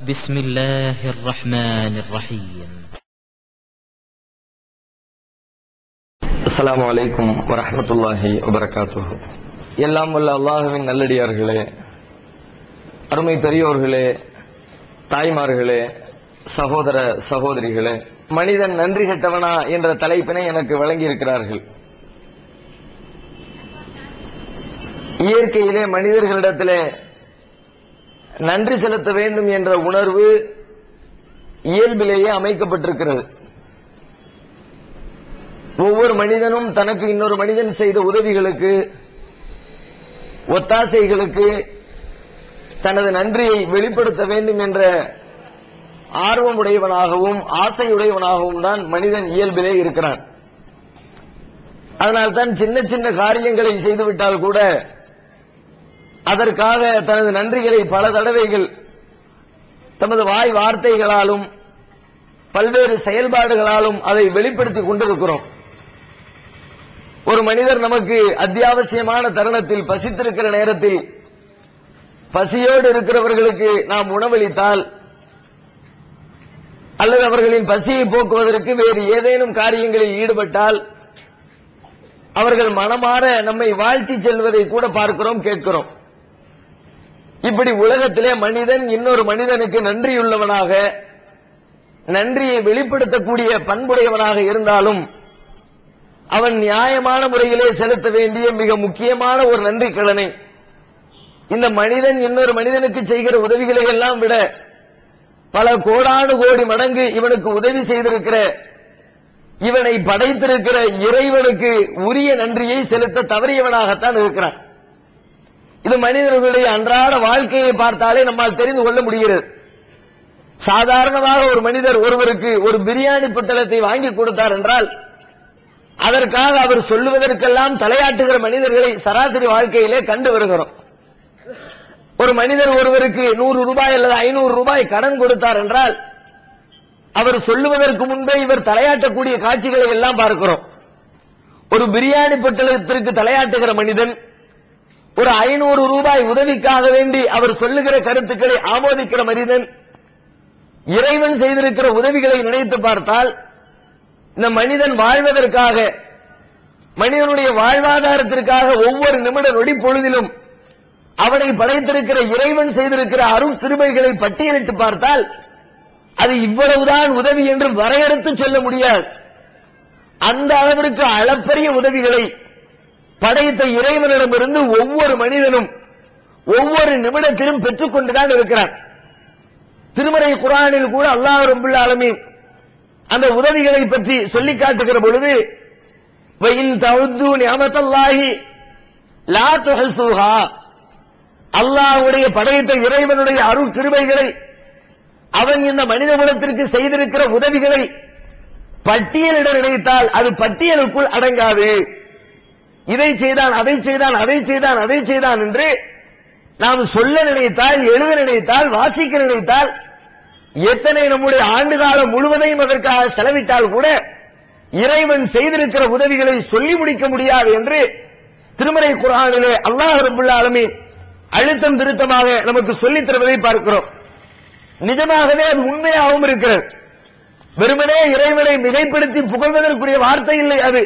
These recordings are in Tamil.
بسم الله الرحمن الرحيم. அஸ்ஸலாமு அலைக்கும் வரஹ்மத்துல்லாஹி வபரகாத்துஹு. எல்லாம் வல்ல அல்லாஹ்வின் நல்லடியார்களே, அருமை பெரியோர்களே, தாய்மார்களே, சகோதர சகோதரிகளே, மனிதன் நன்றி கெட்டவனா என்ற தலைப்பினை எனக்கு வழங்கி இருக்கிறார்கள். இயற்கையிலே மனிதர்களிடத்திலே நன்றி செலுத்த வேண்டும் என்ற உணர்வு இயல்பிலேயே அமைக்கப்பட்டிருக்கிறது. ஒவ்வொரு மனிதனும் தனக்கு இன்னொரு மனிதன் செய்த உதவிகளுக்கு, ஒத்தாசைகளுக்கு தனது நன்றியை வெளிப்படுத்த வேண்டும் என்ற ஆர்வமுடையவனாகவும் ஆசையுடையவனாகவும் தான் மனிதன் இயல்பிலே இருக்கிறான். அதனால்தான் சின்ன சின்ன காரியங்களை செய்துவிட்டால் கூட அதற்காக தனது நன்றிகளை பல தடவைகள் தமது வாய் வார்த்தைகளாலும் பல்வேறு செயல்பாடுகளாலும் அதை வெளிப்படுத்திக் கொண்டிருக்கிறோம். ஒரு மனிதர் நமக்கு அத்தியாவசியமான தருணத்தில் பசித்திருக்கிற நேரத்தில் பசியோடு இருக்கிறவர்களுக்கு நாம் உணவளித்தால் அல்லது அவர்களின் பசியை போக்குவதற்கு வேறு ஏதேனும் காரியங்களில் ஈடுபட்டால் அவர்கள் மனமாற நம்மை வாழ்த்தி செல்வதை கூட பார்க்கிறோம், கேட்கிறோம். இப்படி உலகத்திலே மனிதன் இன்னொரு மனிதனுக்கு நன்றியுள்ளவனாக, நன்றியை வெளிப்படுத்தக்கூடிய பண்புடையவனாக இருந்தாலும் அவன் நியாயமான முறையிலே செலுத்த வேண்டிய மிக முக்கியமான ஒரு நன்றி கடனை, இந்த மனிதன் இன்னொரு மனிதனுக்கு செய்கிற உதவிகளை எல்லாம் விட பல கோடானு கோடி மடங்கு இவனுக்கு உதவி செய்திருக்கிற, இவனை படைத்திருக்கிற இறைவனுக்கு உரிய நன்றியை செலுத்த தவறியவனாகத்தான் இருக்கிறான். இது மனிதர்களுடைய அன்றாட வாழ்க்கையை பார்த்தாலே நம்மால் தெரிந்து கொள்ள முடிகிறது. சாதாரணமாக ஒரு மனிதர் ஒருவருக்கு ஒரு பிரியாணி பொட்டலத்தை வாங்கி கொடுத்தார் என்றால் அதற்காக அவர் சொல்லுவதற்கெல்லாம் தலையாட்டுகிற மனிதர்களை சராசரி வாழ்க்கையிலே கண்டு வருகிறோம். ஒரு மனிதர் ஒருவருக்கு 100 ரூபாய் அல்லது 500 ரூபாய் கடன் கொடுத்தார் என்றால் அவர் சொல்லுவதற்கு முன்பே இவர் தலையாட்டக்கூடிய காட்சிகளை எல்லாம் பார்க்கிறோம். ஒரு பிரியாணி பொட்டலத்திற்கு தலையாட்டுகிற மனிதன் ஒரு 500 ரூபாய் உதவிக்காக வேண்டி அவர் சொல்லுகிற கருத்துக்களை ஆமோதிக்கிற மனிதன் இறைவன் செய்திருக்கிற உதவிகளை நினைத்து பார்த்தால் இந்த மனிதன் வாழ்வதற்காக, மனிதனுடைய வாழ்வாதாரத்திற்காக ஒவ்வொரு நிமிட நொடி பொழுதிலும் அவனை படைத்திருக்கிற இறைவன் செய்திருக்கிற அருள் கிருபைகளை பட்டியலிட்டு பார்த்தால் அது இவ்வளவுதான் உதவி என்று வரையறுத்து சொல்ல முடியாது. அந்த அளவிற்கு அளப்பரிய உதவிகளை படைத்த இறைவனிடமிருந்து ஒவ்வொரு மனிதனும் ஒவ்வொரு நிமிடத்திலும் பெற்றுக் கொண்டுதான் இருக்கிறான். திருமறை குர்ஆனில் கூட அல்லாஹ் ரப்பல் ஆலமீன் அந்த உதவிகளை பற்றி சொல்லி காட்டுகிற பொழுது வஇன் தஉது நிஅமத்தல்லாஹி லா துஹ்ஸூஹா, அல்லாஹ்வுடைய படைத்த இறைவனுடைய அருள் கிருபைகளை, அவன் இந்த மனித குலத்திற்கு செய்திருக்கிற உதவிகளை பட்டியலிட நினைத்தால் அது பட்டியலுக்குள் அடங்காது. இதை செய்தான், அதை செய்தான், அதை செய்தான், அதை செய்தான் என்று நாம் சொல்ல நினைத்தால், எழுத நினைத்தால், வாசிக்க நினைத்தால், எத்தனை நம்முடைய ஆண்டு காலம் முழுவதையும் அதற்காக செலவிட்டால் கூட இறைவன் செய்திருக்கிற உதவிகளை சொல்லி முடிக்க முடியாது என்று திருமறை குர்ஆனிலே அல்லாஹ் ரப்பல் ஆலமீன் அழுத்தம் திருத்தமாக நமக்கு சொல்லித் தருவதை பார்க்கிறோம். நிஜமாகவே அது உண்மையாகவும் இருக்கிறது. வெறுமனே இறைவனை மிகைப்படுத்தி புகழ்வதற்குரிய வார்த்தை இல்லை அது.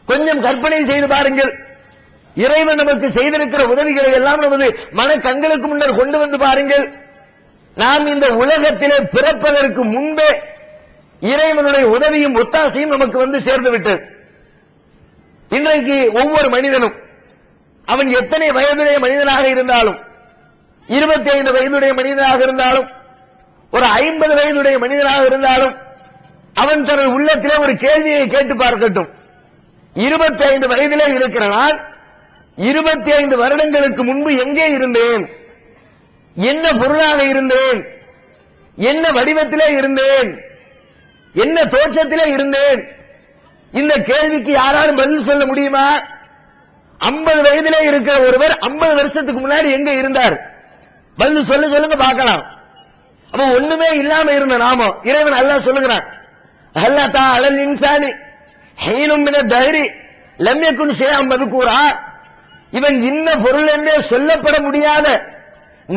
கொஞ்சம் கற்பனை செய்து பாருங்கள். இறைவன் நமக்கு செய்திருக்கிற உதவிகளை எல்லாம் நமது மன கண்களுக்கு முன்னர் கொண்டு வந்து பாருங்கள். நாம் இந்த உலகத்திலே பிறப்பதற்கு முன்பே இறைவனுடைய உதவியும் ஒத்தாசையும் நமக்கு வந்து சேர்ந்து விட்டது. இன்றைக்கு ஒவ்வொரு மனிதனும் அவன் எத்தனை வயதுடைய மனிதனாக இருந்தாலும், 25 வயதுடைய மனிதனாக இருந்தாலும், ஒரு 50 வயதுடைய மனிதனாக இருந்தாலும், அவன் தனது உள்ளத்திலே ஒரு கேள்வியை கேட்டு பார்க்கட்டும். 25 வயதிலே இருக்கிற நான் 25 வருடங்களுக்கு முன்பு எங்கே இருந்தேன்? என்ன பொருளாக இருந்தேன்? என்ன வடிவத்திலே இருந்தேன்? என்ன தோற்றத்திலே இருந்தேன்? இந்த கேள்விக்கு யாராலும் பதில் சொல்ல முடியுமா? 50 வயதிலே இருக்கிற ஒருவர் 50 வருஷத்துக்கு முன்னாடி எங்க இருந்தார்? பதில் சொல்லுங்க பார்க்கலாம். அப்ப ஒண்ணுமே இல்லாம இருந்த நாம இறைவன் அல்லாஹ் சொல்லுகிறான், அல்லாஹ் தஆலா அலல் இன்சானி ஹீனும் மின தஹரி லம் யகுன் ஷைஅன் மذ்கூரா. இவன் இன்ன பொருள் என்றே சொல்லப்பட முடியாத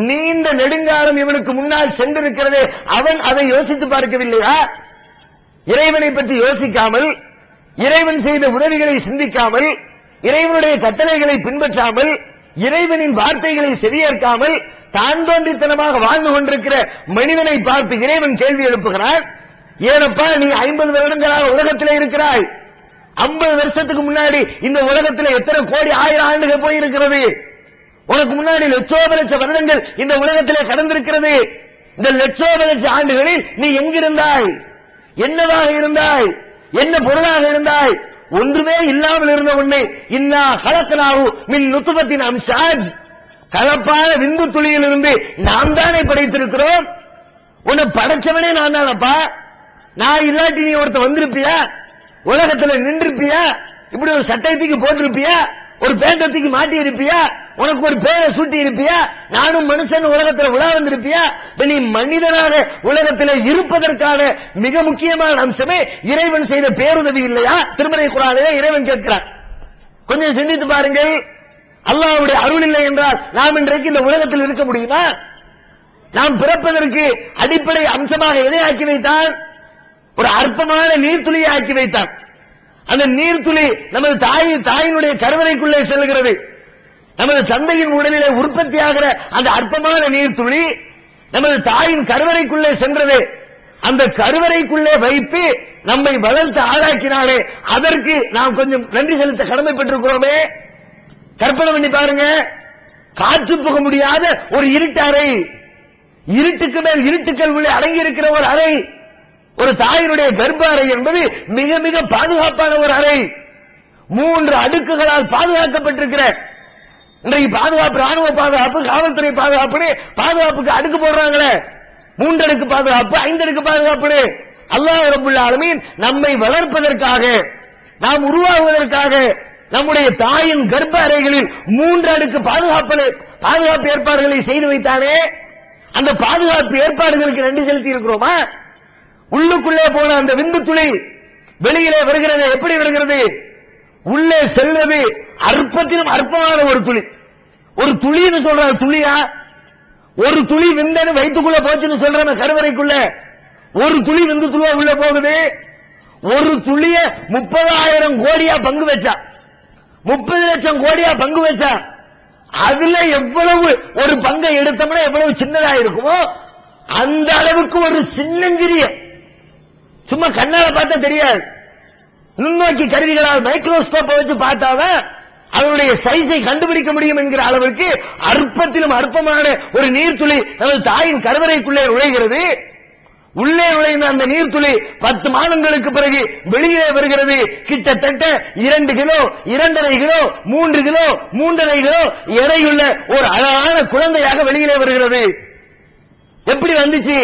நீண்ட நெடுங்காலம் இவனுக்கு முன்னால் சென்றிருக்கிறது, அவன் அதை யோசித்து பார்க்கவில்லையா? இறைவனை பற்றி யோசிக்காமல், இறைவன் செய்த உதவிகளை சிந்திக்காமல், இறைவனுடைய கட்டளைகளை பின்பற்றாமல், இறைவனின் வார்த்தைகளை செவியேற்காமல் தான் தோன்றித்தனமாக வாழ்ந்து கொண்டிருக்கிற மனிதனை பார்த்து இறைவன் கேள்வி எழுப்புகிறார். ஏனப்பா நீ 50 வருடங்களாக உலகத்திலே இருக்கிறாய், 50 வருஷத்துக்கு முன்னாடி இந்த உலகத்தில் எத்தனை கோடி ஆயிரம் ஆண்டுகள் போயிருக்கிறது, உனக்கு முன்னாடி லட்சோப லட்ச வருடங்கள் இந்த உலகத்திலே கடந்திருக்கிறது. இந்த லட்சோப லட்ச ஆண்டுகளில் நீ எங்கிருந்தாய், என்னவாக இருந்தாய், என்ன பொருளாக இருந்தாய்? ஒன்றுமே இல்லாமல் இருந்த உன்னை இன்னா கலக்கனாவு மின் நுத்துபத்தின் அம்சாஜ், கலப்பான விந்து துளியிலிருந்து நாம் தானே படைத்திருக்கிறோம். உன்னை படைச்சவனே நான் தானப்பா. நான் இல்லாட்டி நீ ஒருத்த வந்திருப்பியா, உலகத்துல நின்றிருப்பியா, இப்படி ஒரு சட்டத்துக்கு போட்டிருப்பியா, ஒரு பேண்டத்துக்கு மாட்டி இருப்பியா, உனக்கு ஒரு பேரை சூட்டி இருப்பியா, நானும் மனுஷன் உலகத்தில் உலா வந்திருப்பியா? நீ மனிதனாக உலகத்தில் இருப்பதற்கான மிக முக்கியமான அம்சமே இறைவன் செய்த பேருதவி இல்லையா? திருமறை குர்ஆனிலே இறைவன் கேட்கிறார். கொஞ்சம் சிந்தித்து பாருங்கள். அல்லாஹ்வுடைய அருள் இல்லை என்றால் நாம் இன்றைக்கு இந்த உலகத்தில் இருக்க முடியுமா? நாம் பிறப்பதற்கு அடிப்படை அம்சமாக எதை ஆக்கி வைத்தான்? ஒரு அற்பமான நீர்த்துளியை ஆக்கி வைத்தான். அந்த நீர்த்துளி நமது தாயினுடைய கருவறைக்குள்ளே செல்கிறது. நமது தந்தையின் உடலிலே உற்பத்தியாகிற அந்த அற்பமான நீர்த்துளி நமது தாயின் கருவறைக்குள்ளே சென்றது. அந்த கருவறைக்குள்ளே வைத்து நம்மை வளர்த்து ஆளாக்கினாலே அதற்கு நாம் கொஞ்சம் நன்றி செலுத்த கடமைப்பட்டிருக்கிறோமே. கற்பனை பண்ணி பாருங்க, காற்று போக முடியாத ஒரு இருட்டு அறை, இருட்டுக்கு மேல் இருட்டுக்கள் உள்ளே அடங்கி இருக்கிற ஒரு அறை. ஒரு தாயினுடைய கர்ப்ப அறை என்பது மிக மிக பாதுகாப்பான ஒரு அறை, 3 அடுக்குகளால் பாதுகாக்கப்பட்டிருக்கிற. இன்றைக்கு பாதுகாப்பு, ராணுவ பாதுகாப்பு, காவல்துறை பாதுகாப்பு, பாதுகாப்புக்கு அடுக்கு போடுறாங்களே, 3 அடுக்கு பாதுகாப்பு, 5 அடுக்கு பாதுகாப்பு. அல்லாஹ் ரப்பல் ஆலமீன் நம்மை வளர்ப்பதற்காக, நாம் உருவாகுவதற்காக நம்முடைய தாயின் கர்ப்ப அறைகளில் 3 அடுக்கு பாதுகாப்பு ஏற்பாடுகளை செய்து வைத்தானே. அந்த பாதுகாப்பு ஏற்பாடுகளுக்கு நன்றி செலுத்தி இருக்கிறோமா? உள்ளுக்குள்ளே போன அந்த விந்து துளி வெளியிலே வருகிறது. எப்படி வருகிறது? உள்ளே செல்வது அற்பத்திலும் அற்பமான ஒரு துளி. ஒரு துளின்னு சொல்ற துளியா? ஒரு துளி விந்தனு வயிற்றுக்குள்ள போச்சுன்னு சொல்ற கருவறைக்குள்ள ஒரு துளி விந்து துளியா உள்ள போகுது. ஒரு துளிய 30,000 கோடியா பங்கு வச்சா, 30 லட்சம் கோடியா பங்கு வச்சா, அதுல எவ்வளவு ஒரு பங்கை எடுத்தோம்னா எவ்வளவு சின்னதா இருக்குமோ அந்த அளவுக்கு ஒரு சின்னஞ்சிறிய, சும்மா கண்ணால பார்த்தா தெரியாது, நுண்ணோக்கி கருவிகளால் மைக்ரோஸ்கோப்பை வச்சு பார்த்தாதான் அதனுடைய சைஸை கண்டுபிடிக்க முடியும் என்கிற அளவிற்கு அற்பத்திலும் அற்பமான ஒரு நீர்த்துளி நமது தாயின் கருவறைக்குள்ளே நுழைகிறது. உள்ளே நுழைந்த அந்த நீர்த்துளி 10 மாதங்களுக்கு பிறகு வெளியே வருகிறது. கிட்டத்தட்ட 2 கிலோ, 2.5 கிலோ, 3 கிலோ, 3.5 கிலோ எடையுள்ள ஒரு அழகான குழந்தையாக வெளியிலே வருகிறது. எப்படி வந்துச்சு?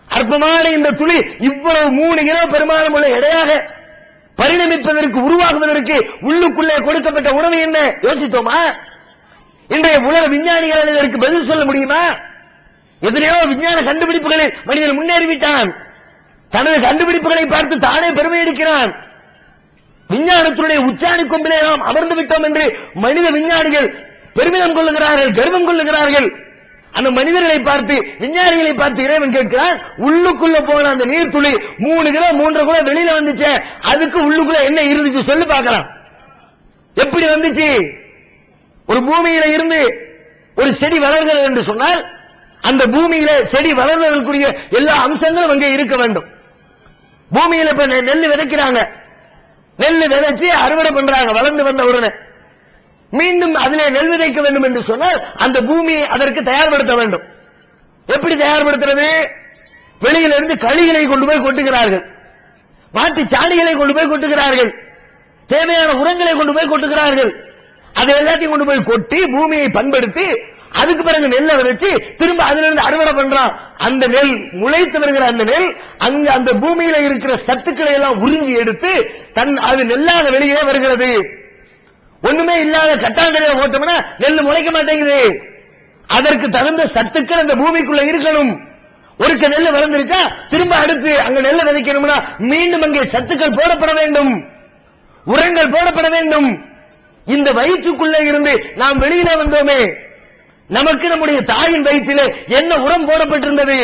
அற்பமான இந்த துளி இவ்வளவு 3 கிலோ பெருமானம் உள்ள எடையாக பரிணமிப்பதற்கு, உருவாகுவதற்கு உள்ளுக்குள்ளே கொடுக்கப்பட்ட உணவு என்ன? யோசித்தோமா? இன்றைய உலக விஞ்ஞானிகள் இதற்கு பதில் சொல்ல முடியுமா? எத்தனையோ விஞ்ஞான கண்டுபிடிப்புகளில் மனிதன் முன்னேறிவிட்டான். தனது கண்டுபிடிப்புகளை பார்த்து தானே பெருமை அடிக்கிறான். விஞ்ஞானத்துடைய உச்சாணி கொம்பிலே நாம் அமர்ந்து விட்டோம் என்று மனித விஞ்ஞானிகள் பெருமிதம் கொள்ளுகிறார்கள், கர்வம் கொள்ளுகிறார்கள். அந்த மனிதர்களை பார்த்து, விஞ்ஞானிகளை பார்த்து இறைவன் கேட்கிறான், உள்ளுக்குள்ள போன அந்த நீர் துளி 3 கிலோ 3.5 கிலோ வெளியில வந்துச்சு, அதுக்கு உள்ளுக்குள்ள என்ன இருந்துச்சு சொல்லு பார்க்கலாம். எப்படி வந்துச்சு? ஒரு பூமியில இருந்து ஒரு செடி வளர்கிறது என்று சொன்னால் அந்த பூமியில செடி வளர்வதற்குரிய எல்லா அம்சங்களும் அங்கே இருக்க வேண்டும். பூமியில இப்ப நெல் விதைக்கிறாங்க, நெல் விதைச்சு அறுவடை பண்றாங்க, வளர்ந்து வந்த உடனே மீண்டும் அதிலே நெல் விதைக்க வேண்டும் என்று சொன்னால் அந்த பூமியை அதற்கு தயார்படுத்த வேண்டும். எப்படி தயார்படுத்துறது? வெளியிலிருந்து கழிகளை கொண்டு போய் கொட்டுகிறார்கள், மாட்டு சாணிகளை கொண்டு போய் கொட்டுகிறார்கள், தேவையான உரங்களை கொண்டு போய் கொட்டுகிறார்கள். அதை எல்லாத்தையும் கொண்டு போய் கொட்டி பூமியை பண்படுத்தி அதுக்கு பிறகு நெல்லை விதைச்சு திரும்ப அதிலிருந்து அறுவடை பண்றான். அந்த நெல் முளைத்து வருகிற அந்த நெல் அங்க அந்த பூமியில இருக்கிற சத்துக்களை எல்லாம் உறிஞ்சி எடுத்து அது நெல்லாக வெளியே வருகிறது. ஒண்ணுமே இல்லாத கட்டாந்தரையை போட்டோம்னா நெல் முளைக்க மாட்டேங்குது. அதற்கு தகுந்த சத்துக்கள் அந்த பூமிக்குள்ள இருக்கணும். ஒருக்க நெல் வளர்ந்துருச்சா திரும்ப அடுத்து அங்க நெல்லை விதைக்கணும்னா மீண்டும் அங்கே சத்துக்கள் போடப்பட வேண்டும், உரங்கள் போடப்பட வேண்டும். இந்த வயிற்றுக்குள்ளே இருந்து நாம் வெளியில வந்தோமே, நமக்கு நம்முடைய தாயின் வயிற்றிலே என்ன உரம் போடப்பட்டிருந்தது?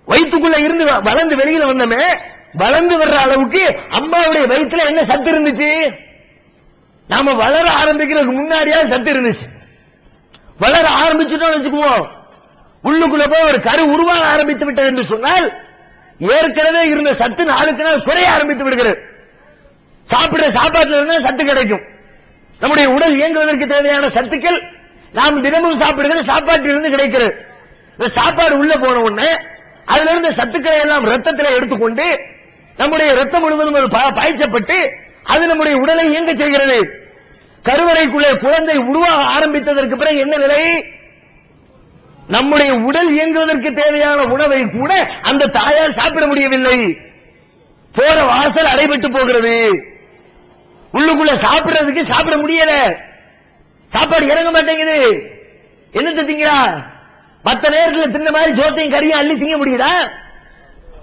வயிற்றுக்குள்ள இருந்து வளர்ந்து வெளியில வந்தமே, வளர்ந்து வர்ற அளவுக்கு அம்மாவுடைய வயிற்றுல என்ன சத்து இருந்துச்சு? நாம வளர ஆரம்பிக்கிறதுக்கு முன்னாடியா சத்து இருந்துச்சு. வளர ஆரம்பிச்சுட்டோம் வச்சுக்குவோம், உள்ளுக்குள்ள போய் ஒரு கரு உருவாக ஆரம்பித்து விட்டது என்று சொன்னால் ஏற்கனவே இருந்த சத்து நாளுக்கு நாள் குறைய ஆரம்பித்து விடுகிறது. சாப்பிடுற சாப்பாட்டுல இருந்து சத்து கிடைக்கும். நம்முடைய உடல் இயங்குவதற்கு தேவையான சத்துக்கள் நாம் தினமும் சாப்பிடுகிற சாப்பாட்டில் இருந்து கிடைக்கிறது. இந்த சாப்பாடு உள்ள போன உடனே அதுல இருந்த சத்துக்களை எல்லாம் ரத்தத்தில் எடுத்துக்கொண்டு நம்முடைய ரத்தம் முழுவதும் பாய்ச்சப்பட்டு அது நம்முடைய உடலை இயங்க செய்கிறது. கருவறைக்குள்ளே குழந்தை உருவாக ஆரம்பித்ததற்கு பிறகு என்ன நிலை? நம்முடைய உடல் இயங்குவதற்கு தேவையான உணவை கூட அந்த தாயால் சாப்பிட முடியவில்லை. போற வாசல் அடைபட்டு போகிறது. உள்ளுக்குள்ள சாப்பிடுறதுக்கு சாப்பிட முடியல, சாப்பாடு இறங்க மாட்டேங்குது. என்னத்தை திங்கிறா? மத்த நேரத்தில் தின்ன மாதிரி சோத்தையும் கறியும் அள்ளி திங்க முடியுதா?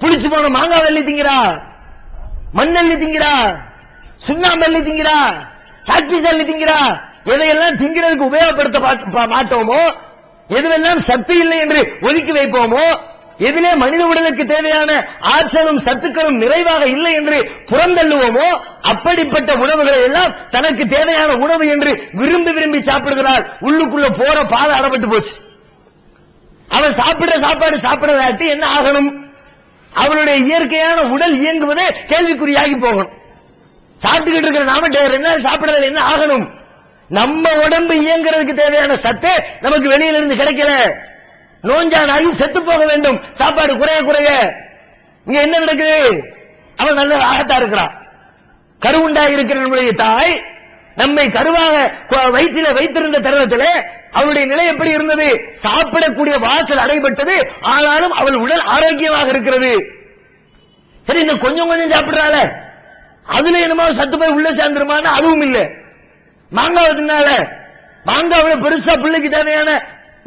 புளிச்சு போன மாங்காய் அள்ளி திங்கிறா, மண் அள்ளி திங்கிறா, சுண்ணாம்பு அள்ளி திங்கிறா, சாக்பீஸ் அள்ளி திங்கிறா. எதையெல்லாம் திங்கிறதுக்கு உபயோகப்படுத்த மாட்டோமோ, எதுவெல்லாம் சத்து இல்லை என்று ஒதுக்கி வைப்போமோ, எதிலே மனித உடலுக்கு தேவையான ஆற்றலும் சத்துக்களும் நிறைவாக இல்லை என்று புறந்தள்ளுவோமோ, அப்படிப்பட்ட உணவுகளை எல்லாம் தனக்கு தேவையான உணவு என்று விரும்பி விரும்பி சாப்பிடுகிறார். உள்ளுக்குள்ள போற பாதை அடப்பட்டு போச்சு. அவன் சாப்பிடுற சாப்பாடு சாப்பிடறாட்டி என்ன ஆகணும்? அவனுடைய இயற்கையான உடல் இயங்குவதே கேள்விக்குறியாகி போகணும். சாப்பிட்டுக்கிட்டு இருக்கிற நாம என்ன சாப்பிடுறது என்ன ஆகணும்? நம்ம உடம்பு இயங்குறதுக்கு தேவையான சத்து நமக்கு வெளியில இருந்து கிடைக்கல. நோஞ்சானாகி செத்து போக வேண்டும் சாப்பாடு குறைய குறைய. இங்க என்ன நடக்குது? அவன் நல்ல ஆகத்தா இருக்கிறான். கருவுண்டாக இருக்கிற நம்முடைய தாய் நம்மை கருவாக வயிற்றில வைத்திருந்த தருணத்திலே அவளுடைய நிலை எப்படி இருந்தது? சாப்பிடக்கூடிய வாசல் அடைபட்டது. ஆனாலும் அவள் உடல் ஆரோக்கியமாக இருக்கிறது. சரி, இந்த கொஞ்சம் கொஞ்சம் சாப்பிடுறாள், அதுல என்னமோ சத்து போய் உள்ள சேர்ந்துருமான அதுவும் இல்லை. மாங்காய் தின்னால மாங்காவில பெருசா பிள்ளைக்கு தேவையான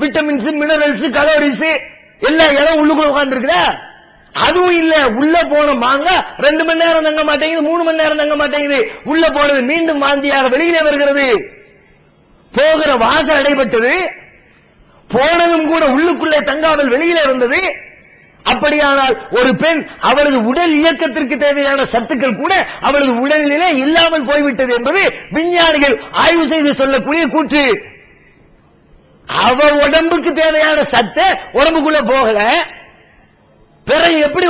விட்டமின்ஸ், மினரல்ஸ், கலோரிஸ் எல்லா இடம் உள்ளுக்குள்ள உட்கார்ந்து இருக்குதா? அதுவும் இல்ல. உள்ள போன மாங்காய் 2 மணி நேரம் தங்க மாட்டேங்குது, 3 மணி நேரம் தங்க மாட்டேங்குது. உள்ள போனது மீண்டும் மாந்தியாக வெளியிலே வருகிறது. போகிற வாசல் அடைபட்டது. போனதும் கூட உள்ளுக்குள்ளே தங்காமல் வெளியிலே வந்தது. அப்படியானால் ஒரு பெண் அவளது உடல் இயக்கத்திற்கு தேவையான சத்துக்கள் கூட அவளது உடலிலே இல்லாமல் போய்விட்டது என்பது விஞ்ஞானிகள் ஆய்வு செய்து சொல்லக்கூடிய கூற்று. அவ உடம்புக்கு தேவையான சத்து உடம்புக்குள்ள போகல, பிறகு எப்படி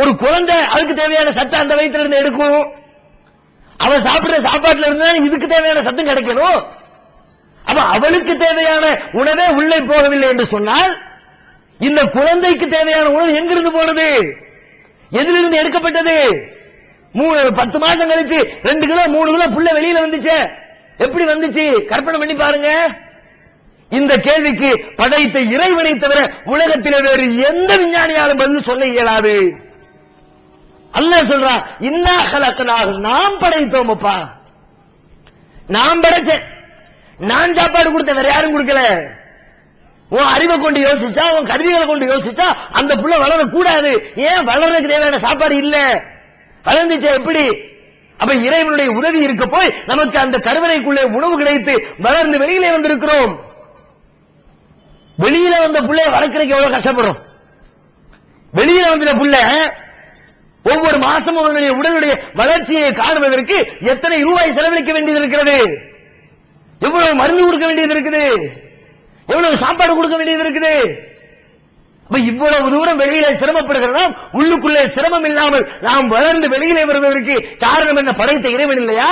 ஒரு குழந்தை அதுக்கு தேவையான சத்து அந்த வயிற்றுல இருந்து எடுக்கும்? அவ சாப்பிடுற சாப்பாட்டுல இருந்து இதுக்கு தேவையான சத்தம் கிடைக்கணும். அப்ப அவளுக்கு தேவையான உணவே உள்ளே போகவில்லை என்று சொன்னால் இந்த குழந்தைக்கு தேவையான உணவு எங்கிருந்து போனது? எதிலிருந்து எடுக்கப்பட்டது? 10 மாசம் கழிச்சு 2 கிலோ 3 கிலோ புள்ள வெளியில வந்துச்சு. எப்படி வந்துச்சு? கற்பனை பண்ணி பாருங்க. இந்த கேள்விக்கு படைத்த இறைவனை தவிர உலகத்தில் வேறு எந்த விஞ்ஞானியாலும் பதில் சொல்ல இயலாது. அல்லாஹ் சொல்றான், இன்னா ஹலக்னாஹு, நாம் படைத்தோம். அப்பா நாம் படைச்சேன். நான் சாப்பாடு கொடுத்த, வேற யாரும் கொடுக்கல. உன் அறிவை கொண்டு யோசிச்சா, உன் கருவிகளை கொண்டு யோசிச்சா அந்த புள்ள வளரக்கூடாது. ஏன்? வளர்றதுக்கு தேவையான சாப்பாடு இல்ல, வளர்ந்துச்சு. எப்படி? அப்ப இறைவனுடைய உதவி இருக்க போய் நமக்கு அந்த கருவறைக்குள்ளே உணவு கிடைத்து வளர்ந்து வெளியிலே வந்திருக்கிறோம். வெளியில வந்த புள்ளைய வளர்க்கறதுக்கு எவ்வளவு கஷ்டப்படுறோம். வெளியில வந்த புள்ள ஒவ்வொரு மாசமும் அவனுடைய உடலுடைய வளர்ச்சியை காணுவதற்கு எத்தனை ரூபாய் செலவழிக்க வேண்டியது இருக்கிறது, எவ்வளவு மருந்து கொடுக்க வேண்டியது இருக்குது, எவ்வளவு சாப்பாடு கொடுக்க வேண்டியது இருக்குது. இவ்வளவு தூரம் வெளியில சிரமப்படுகிறோம். உள்ளுக்குள்ளே சிரமம் இல்லாமல் நாம் வளர்ந்து வெளியிலே வருவதற்கு காரணம் என்ன? படைத்த இறைவன் இல்லையா?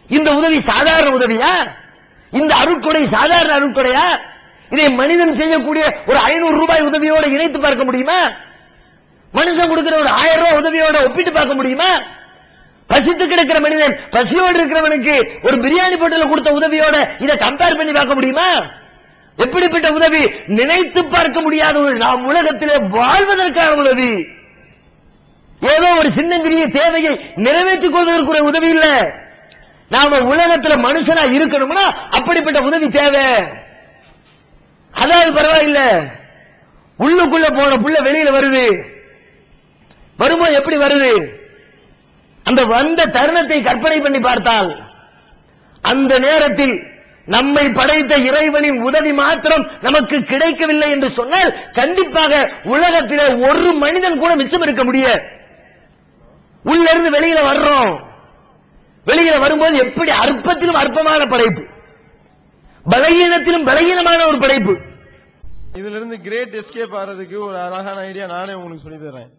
இந்த உதவி சாதாரண உதவியா? இந்த அருட்கொடை சாதாரண அருட்கொடையா? இதை மனிதன் செய்யக்கூடிய ஒரு 500 ரூபாய் உதவியோடு இணைத்து பார்க்க முடியுமா? மனுஷன் கொடுக்கிற ஒரு 1000 ரூபாய் உதவியோட ஒப்பிட்டு பார்க்க முடியுமா? பசித்து கிடக்கிற மனிதன், பசியோடு இருக்கிறவனுக்கு ஒரு பிரியாணி போட்டல கொடுத்த உதவியோட இதை கம்பேர் பண்ணி பார்க்க முடியுமா? எப்படிப்பட்ட உதவி! நினைத்து பார்க்க முடியாத ஒரு நாம் உலகத்திலே வாழ்வதற்கான உதவி. ஏதோ ஒரு சின்னங்கிரிய தேவையை நிறைவேற்றிக் கொள்வதற்கு ஒரு உதவி இல்ல. நாம உலகத்துல மனுஷனா இருக்கணும்னா அப்படிப்பட்ட உதவி தேவை. அதாவது பரவாயில்ல, உள்ளுக்குள்ள போன புள்ள வெளியில வருது. வரும்போது எப்படி வருது? அந்த வந்த தருணத்தை கற்பனை பண்ணி பார்த்தால் அந்த நேரத்தில் நம்மை படைத்த இறைவனின் உதவி மாத்திரம் நமக்கு கிடைக்கவில்லை என்று சொன்னால் கண்டிப்பாக உலகத்திலே ஒரு மனிதன் கூட மிச்சம் இருக்க முடியாது. உள்ள இருந்து வெளியில வர்றோம், வெளியில வரும்போது எப்படி அற்பத்திலும் அற்பமான படைப்பு, பலகீனத்திலும் பலகீனமான ஒரு படைப்பு. இதுல இருந்து கிரேட் எஸ்கேப் ஆறதுக்கு ஒரு அழகான ஐடியா நானே உங்களுக்கு சொல்லி தரேன்.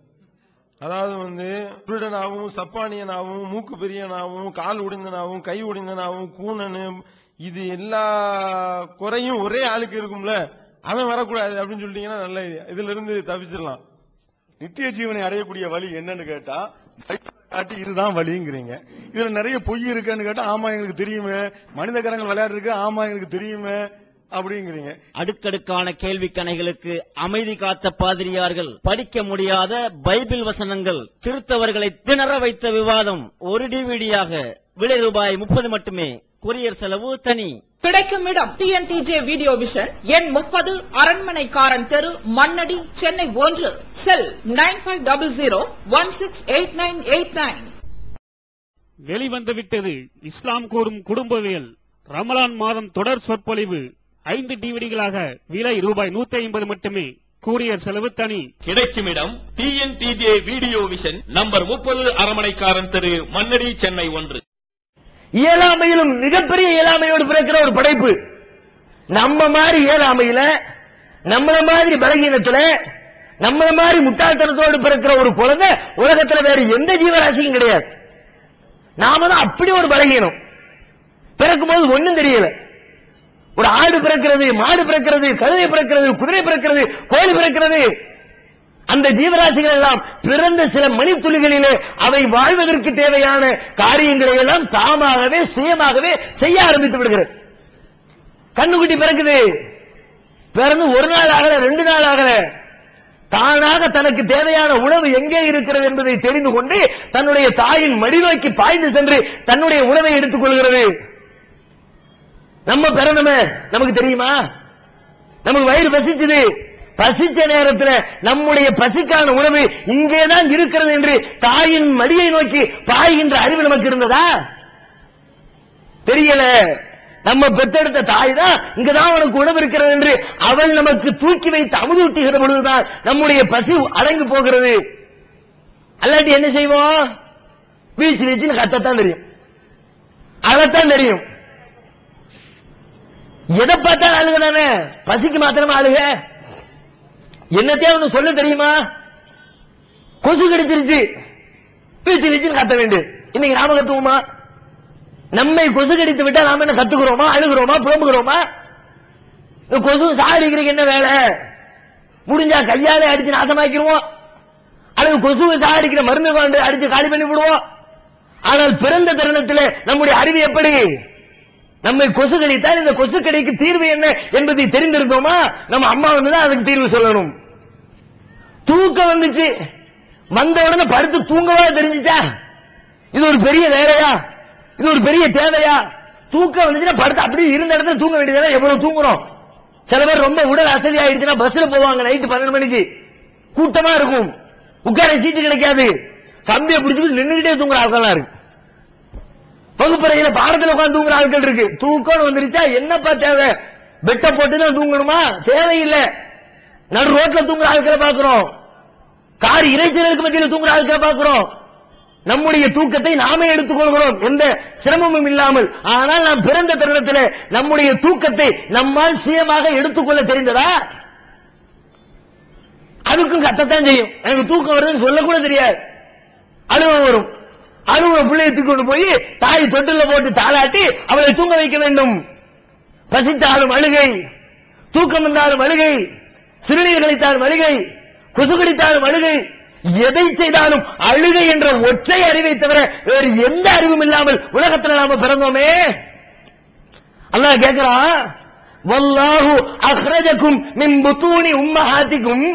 அதாவது திருடனாவும் சப்பானியனாவும் மூக்கு பெரியனாவும் கால் உடைந்தனாவும் கை உடைந்தனாவும் கூணனு இது எல்லா குறையும் ஒரே ஆளுக்கு இருக்கும்ல, அவன் வரக்கூடாது அப்படின்னு சொல்லிட்டீங்கன்னா நல்ல ஐடியா. இதுல இருந்து தப்பிச்சிடலாம். நித்திய ஜீவனை அடையக்கூடிய வழி என்னன்னு கேட்டா காட்டி இதுதான் வழிங்கிறீங்க. இதுல நிறைய பொய் இருக்குன்னு கேட்டா ஆமா எங்களுக்கு தெரியுமே, மனித கரங்கள் விளையாடு இருக்கு ஆமா எங்களுக்கு தெரியுமே அப்படிங்கிறீங்க. அடுக்கடுக்கான கேள்வி கணைகளுக்கு அமைதி காத்த பாதிரியார்கள், படிக்க முடியாத பைபிள் வசனங்கள், கிறிஸ்தவர்களை திணற வைத்த விவாதம் ஒரு டிவிடியாக விலை ரூபாய் 30 மட்டுமே, கொரியர் செலவு தனி. கிடைக்கும் இடம் TNTJ வீடியோ விஷன், எண் 30, அரண்மனைக்காரன் தெரு, மண்ணடி, சென்னை 1. செல் 9500168989. வெளிவந்து விட்டது இஸ்லாம் கூறும் குடும்பவியல் ரமலான் மாதம் தொடர் சொற்பொழிவு 5 டிவிடிகளாக விலை ரூபாய் 150 மட்டுமே, கூரியர் செலவு தனி. கிடைக்கும் இடம் TNTJ வீடியோ விஷன், நம்பர் 30, அரண்மனைக்காரன் தெரு, மண்ணடி, சென்னை 1. இயலாமையிலும் மிகப்பெரிய இயலாமையோடு பிறக்கிற ஒரு படைப்பு. நம்ம மாதிரி இயலாமையில, நம்மள மாதிரி பலகீனத்துல, நம்மள மாதிரி முட்டாள்தனத்தோடு பிறக்கிற ஒரு குழந்தை உலகத்துல வேற எந்த ஜீவராசியும் கிடையாது. நாம தான் அப்படி ஒரு பலகீனம். பிறக்கும் போது ஒண்ணும் தெரியல. ஒரு ஆடு பிறக்கிறது, மாடு பிறக்கிறது, கழுதை பிறக்கிறது, குதிரை பிறக்கிறது, கோழி பிறக்கிறது. அந்த ஜீவராசிகள் எல்லாம் பிறந்த சில மணித்துளிகளிலே அவை வாழ்வதற்கு தேவையான காரியங்களை எல்லாம் தாமாகவே சுயமாகவே செய்ய ஆரம்பித்து விடுகிறது. கண்ணுக்குட்டி பிறக்குது, பிறந்து 1 நாள் ஆகல, 2 நாள் ஆகல, தானாக தனக்கு தேவையான உணவு எங்கே இருக்கிறது என்பதை தெரிந்து கொண்டு தன்னுடைய தாயின் மடி நோக்கி பாய்ந்து சென்று தன்னுடைய உணவை எடுத்துக் கொள்கிறது. நம்ம பிறந்தமே நமக்கு தெரியுமா? நமக்கு வயிறு பசிச்சது, பசிச்ச நேரத்தில் நம்முடைய பசிக்கான உணவு இங்கேதான் இருக்கிறது என்று தாயின் மடியை நோக்கி பாய்கின்ற அறிவு நமக்கு இருந்ததா? தெரியல. நம்ம பெற்றெடுத்த தாய் தான் இங்கதான் உனக்கு உணவு இருக்கிறது என்று அவள் நமக்கு தூக்கி வைத்து அமுதூட்டுகிற பொழுதுதான் நம்முடைய பசி அடங்கி போகிறது. அல்லாட்டி என்ன செய்வோம்? வீச்சு வீச்சுன்னு கத்தத்தான் தெரியும், அழத்தான் தெரியும். எதை பார்த்தாலும் அழுக தானே, பசிக்கு மாத்திரமா அழுக? என்னத்தையும் ஒண்ணு சொல்ல தெரியுமா? கொசு கடிச்சிருச்சு, வீச்சு வீச்சுன்னு கத்த வேண்டியது. இன்னைக்கு நாம கத்துவோமா? நம்மை கொசு கடித்து விட்டா நாம என்ன கத்துக்கிறோமா, அழுகிறோமா, புலம்புகிறோமா? கொசு சாடிக்கிறதுக்கு என்ன வேலை? முடிஞ்சா கையாலே அடிச்சு நாசமாக்கிடுவோம், அல்லது கொசுவை சாடிக்கிற மருந்து கொண்டு அடிச்சு காலி பண்ணி விடுவோம். ஆனால் பிறந்த தருணத்தில் நம்முடைய அறிவு எப்படி? நம்மை கொசு கடித்தால் இந்த கொசு கடிக்கு தீர்வு என்ன என்பதை தெரிந்திருந்தோமா? நம்ம அம்மா வந்துதான் அதுக்கு தீர்வு சொல்லணும். தூக்கம் வந்துச்சு, வந்த உடனே படுத்து தூங்கவா தெரிஞ்சுச்சா? இது ஒரு பெரிய வேலையா? இது ஒரு பெரிய தேவையா? தூக்கம் வந்துச்சுன்னா படுத்து அப்படியே இருந்த இடத்துல தூங்க வேண்டியதா? எவ்வளவு தூங்குறோம்? சில பேர் ரொம்ப உடல் அசதி ஆயிடுச்சுன்னா பஸ்ல போவாங்க, நைட்டு 12 மணிக்கு கூட்டமா இருக்கும், உட்கார சீட்டு கிடைக்காது, கம்பியை பிடிச்சிட்டு நின்றுகிட்டே தூங்குற ஆட்கள் இருக்கு. வகுப்பறையில பாடத்தில் உட்கார்ந்து தூங்குற ஆட்கள் இருக்கு. தூக்கம் வந்துருச்சா என்னப்பா தேவை? பெட்டை போட்டுதான் தூங்கணுமா? தேவையில்லை. நடு ரோட்ல தூங்குற ஆட்களை பாக்குறோம், கார் இறைச்சலுக்கு மத்தியில் தூங்குற ஆட்களை பாக்குறோம். நம்முடைய தூக்கத்தை நாமே எடுத்துக்கொள்கிறோம் எந்த சிரமமும் இல்லாமல். ஆனால் நாம் பிறந்த தருணத்தில் நம்முடைய தூக்கத்தை நம்மால் சுயமாக எடுத்துக்கொள்ள தெரிந்ததா? அதுக்கும் கத்தத்தான் செய்யும். எனக்கு தூக்கம் வருதுன்னு சொல்ல கூட தெரியாது, அழுவ வரும். அழுவ பிள்ளையை தூக்கி கொண்டு போய் தாய் தொட்டில போட்டு தாளாட்டி அவளை தூங்க வைக்க வேண்டும். பசித்தாலும் அழுகை, தூக்கம் வந்தாலும் அழுகை, சிறுநீர் கழித்தாலும் அழுகை, கொசு கடித்தாலும் அழுகை, எதை செய்தாலும் அழுகை என்ற ஒற்றை அறிவை தவிர வேறு எந்த அறிவும் இல்லாமல் உலகத்தில் நாம பிறந்தோமே. அல்லாஹ் கேட்கிறான், வல்லாஹு அக்ரஜக்கும் மின் புத்தூனி உம்மஹாத்திக்கும்,